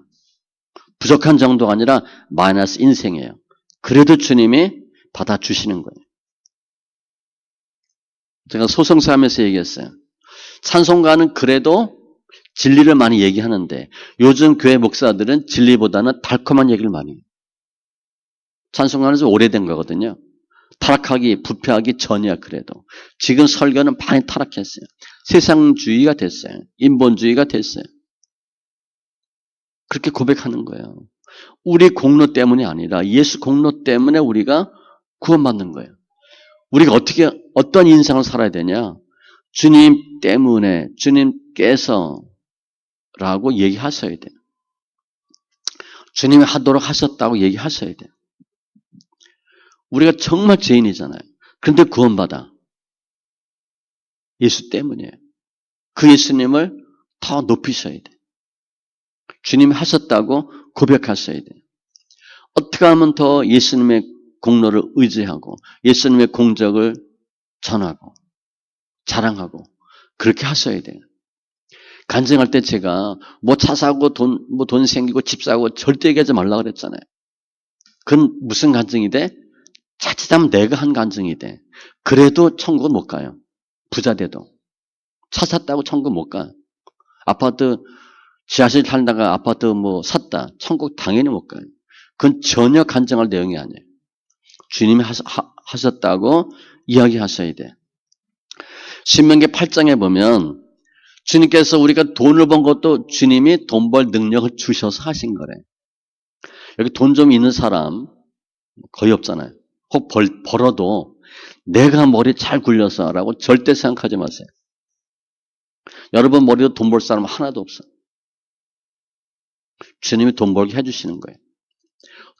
부족한 정도가 아니라 마이너스 인생이에요. 그래도 주님이 받아주시는 거예요. 제가 소송사하면서 얘기했어요. 찬송가는 그래도 진리를 많이 얘기하는데 요즘 교회 목사들은 진리보다는 달콤한 얘기를 많이 해요. 찬송가는 좀 오래된 거거든요. 타락하기, 부패하기 전이야 그래도. 지금 설교는 많이 타락했어요. 세상주의가 됐어요. 인본주의가 됐어요. 그렇게 고백하는 거예요. 우리 공로 때문이 아니라 예수 공로 때문에 우리가 구원받는 거예요. 우리가 어떤 인생을 살아야 되냐? 주님 때문에, 주님께서 라고 얘기하셔야 돼요. 주님이 하도록 하셨다고 얘기하셔야 돼요. 우리가 정말 죄인이잖아요. 그런데 구원받아. 예수 때문이에요. 그 예수님을 더 높이셔야 돼요. 주님이 하셨다고 고백하셔야 돼요. 어떻게 하면 더 예수님의 공로를 의지하고 예수님의 공적을 전하고 자랑하고 그렇게 하셔야 돼요. 간증할 때 제가 뭐 차 사고 돈 생기고 집 사고 절대 얘기하지 말라 그랬잖아요. 그건 무슨 간증이 돼? 자칫하면 내가 한 간증이 돼. 그래도 천국은 못 가요. 부자 돼도. 차 샀다고 천국 못 가. 아파트 지하실 살다가 아파트 뭐 샀다. 천국 당연히 못 가요. 그건 전혀 간증할 내용이 아니에요. 주님이 하셨다고 이야기하셔야 돼. 신명기 8장에 보면 주님께서 우리가 돈을 번 것도 주님이 돈 벌 능력을 주셔서 하신 거래. 여기 돈 좀 있는 사람 거의 없잖아요. 혹 벌어도 내가 머리 잘 굴려서라고 절대 생각하지 마세요. 여러분 머리도 돈 벌 사람 하나도 없어. 주님이 돈 벌게 해주시는 거예요.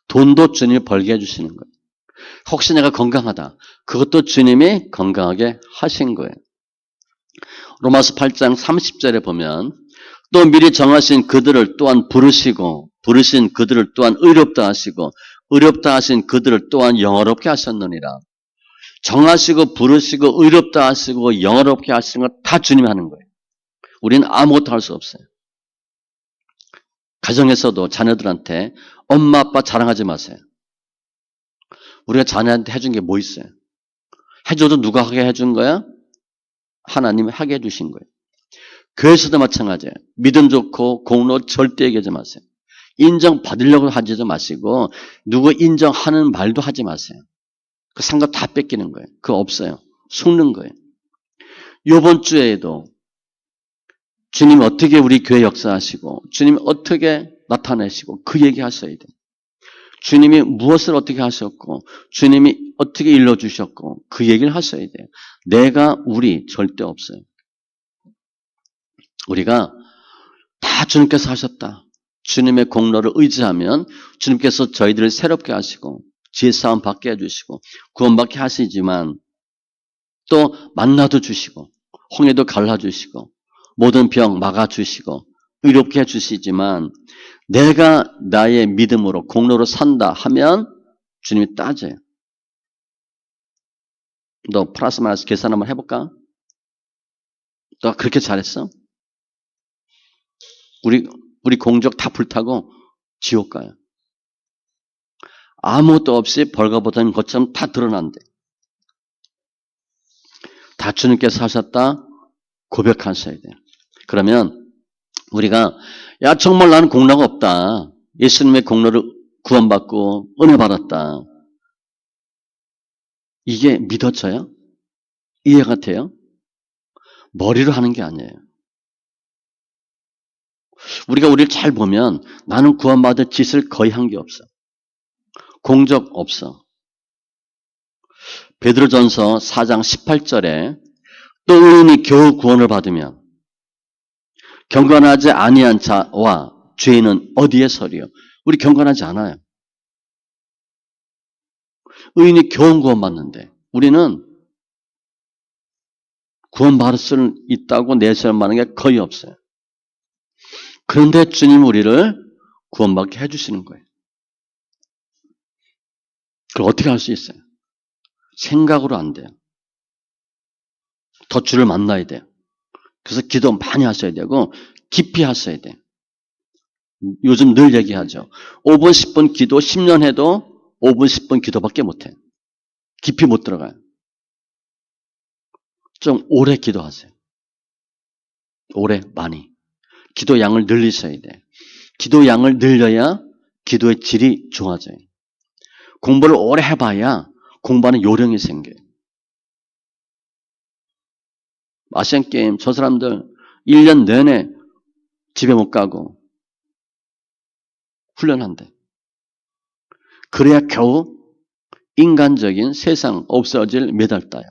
돈도 주님이 벌게 해주시는 거예요. 혹시 내가 건강하다. 그것도 주님이 건강하게 하신 거예요. 로마서 8장 30절에 보면 또 미리 정하신 그들을 또한 부르신 그들을 또한 의롭다 하시고 의롭다 하신 그들을 또한 영화롭게 하셨느니라. 정하시고 부르시고 의롭다 하시고 영화롭게 하시는 거 다 주님이 하는 거예요. 우리는 아무것도 할 수 없어요. 가정에서도 자녀들한테 엄마 아빠 자랑하지 마세요. 우리가 자녀한테 해준 게 뭐 있어요? 해줘도 누가 하게 해준 거야? 하나님이 하게 해주신 거예요. 교회에서도 마찬가지예요. 믿음 좋고 공로 절대 얘기하지 마세요. 인정받으려고 하지도 마시고 누구 인정하는 말도 하지 마세요. 그 상급 다 뺏기는 거예요. 그거 없어요. 속는 거예요. 이번 주에도 주님 어떻게 우리 교회 역사하시고 주님 어떻게 나타내시고 그 얘기 하셔야 돼요. 주님이 무엇을 어떻게 하셨고 주님이 어떻게 일러주셨고 그 얘기를 하셔야 돼요. 내가 우리 절대 없어요. 우리가 다 주님께서 하셨다. 주님의 공로를 의지하면 주님께서 저희들을 새롭게 하시고 지혜싸움 받게 해주시고 구원받게 하시지만 또 만나도 주시고 홍해도 갈라주시고 모든 병 막아주시고 의롭게 해주시지만 내가 나의 믿음으로 공로로 산다 하면 주님이 따져요. 너 플러스 마이너스 계산 한번 해볼까? 너 그렇게 잘했어? 우리 공적 다 불타고 지옥 가요. 아무것도 없이 벌거벗은 것처럼 다 드러난대. 다 주님께서 하셨다 고백하셔야 돼요. 그러면 우리가 야 정말 나는 공로가 없다. 예수님의 공로를 구원받고 은혜 받았다. 이게 믿어져요? 이해가 돼요? 머리로 하는 게 아니에요. 우리가 우리를 잘 보면 나는 구원받을 짓을 거의 한 게 없어. 공적 없어. 베드로전서 4장 18절에 또 의인이 겨우 구원을 받으면 경건하지 아니한 자와 죄인은 어디에 서리요? 우리 경건하지 않아요. 의인이 겨우 구원받는데 우리는 구원받을 수 있다고 내세우는 게 거의 없어요. 그런데 주님 우리를 구원받게 해주시는 거예요. 그걸 어떻게 할 수 있어요? 생각으로 안 돼요. 더 주를 만나야 돼요. 그래서 기도 많이 하셔야 되고 깊이 하셔야 돼요. 요즘 늘 얘기하죠. 5분 10분 기도 10년 해도 5분 10분 기도밖에 못해요. 깊이 못 들어가요. 좀 오래 기도하세요. 오래 많이. 기도 양을 늘리셔야 돼요. 기도 양을 늘려야 기도의 질이 좋아져요. 공부를 오래 해봐야 공부하는 요령이 생겨요. 아시안게임 저 사람들 1년 내내 집에 못 가고 훈련한대. 그래야 겨우 인간적인 세상 없어질 메달 따요.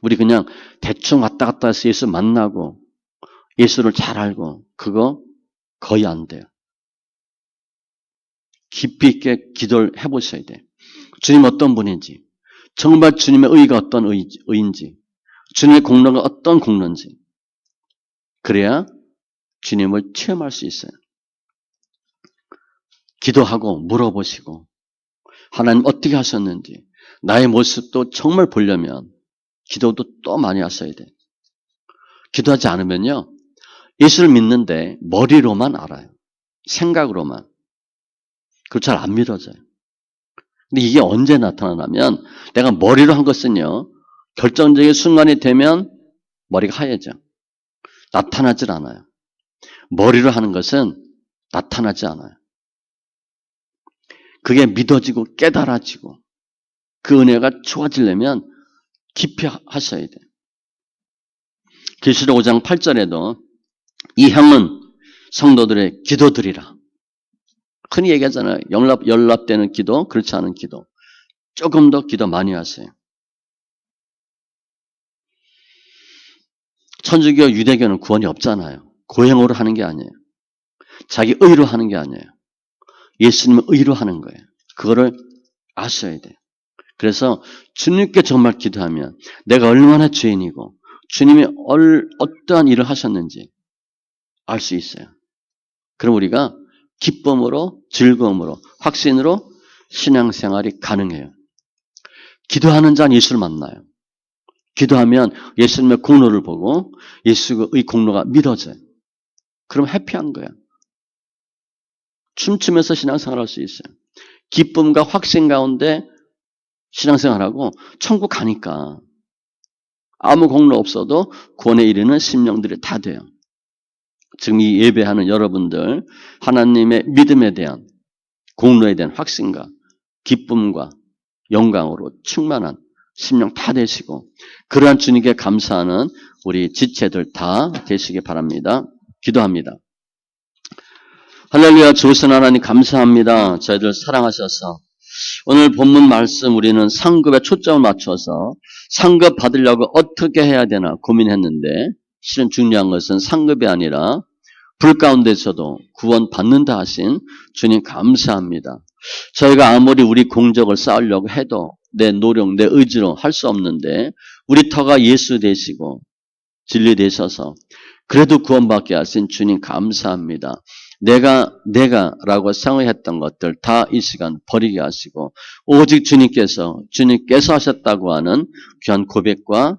우리 그냥 대충 왔다 갔다 해서 예수 만나고 예수를 잘 알고 그거 거의 안 돼요. 깊이 있게 기도를 해보셔야 돼요. 주님 어떤 분인지, 정말 주님의 의가 어떤 의인지, 주님의 공로가 어떤 공로인지 그래야 주님을 체험할 수 있어요. 기도하고 물어보시고 하나님 어떻게 하셨는지 나의 모습도 정말 보려면 기도도 또 많이 하셔야 돼요. 기도하지 않으면요. 예수를 믿는데 머리로만 알아요. 생각으로만. 그걸 잘 안 믿어져요. 근데 이게 언제 나타나냐면 내가 머리로 한 것은요. 결정적인 순간이 되면 머리가 하얘져. 나타나질 않아요. 머리로 하는 것은 나타나지 않아요. 그게 믿어지고 깨달아지고 그 은혜가 좋아지려면 깊이 하셔야 돼요. 계시록 5장 8절에도 이 형은 성도들의 기도드리라. 흔히 얘기하잖아요. 연락되는 기도, 그렇지 않은 기도. 조금 더 기도 많이 하세요. 천주교, 유대교는 구원이 없잖아요. 고행으로 하는 게 아니에요. 자기 의로 하는 게 아니에요. 예수님의 의로 하는 거예요. 그거를 아셔야 돼요. 그래서 주님께 정말 기도하면 내가 얼마나 죄인이고 주님이 어떠한 일을 하셨는지 알 수 있어요. 그럼 우리가 기쁨으로, 즐거움으로, 확신으로 신앙생활이 가능해요. 기도하는 자는 예수를 만나요. 기도하면 예수님의 공로를 보고 예수의 공로가 믿어져요. 그럼 해피한 거야. 춤추면서 신앙생활할 수 있어요. 기쁨과 확신 가운데 신앙생활하고 천국 가니까 아무 공로 없어도 구원에 이르는 심령들이 다 돼요. 지금 이 예배하는 여러분들 하나님의 믿음에 대한 공로에 대한 확신과 기쁨과 영광으로 충만한 심령 다 되시고 그러한 주님께 감사하는 우리 지체들 다 되시기 바랍니다. 기도합니다. 할렐루야. 좋으신 하나님 감사합니다. 저희들 사랑하셔서 오늘 본문 말씀 우리는 상급에 초점을 맞춰서 상급 받으려고 어떻게 해야 되나 고민했는데 실은 중요한 것은 상급이 아니라 불 가운데서도 구원 받는다 하신 주님 감사합니다. 저희가 아무리 우리 공적을 쌓으려고 해도 내 노력, 내 의지로 할 수 없는데 우리 터가 예수 되시고 진리 되셔서 그래도 구원받게 하신 주님 감사합니다. 내가라고 생각했던 것들 다 이 시간 버리게 하시고 오직 주님께서 하셨다고 하는 귀한 고백과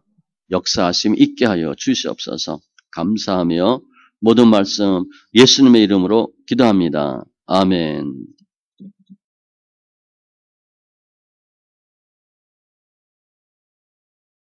역사하심 있게 하여 주시옵소서. 감사하며 모든 말씀 예수님의 이름으로 기도합니다. 아멘.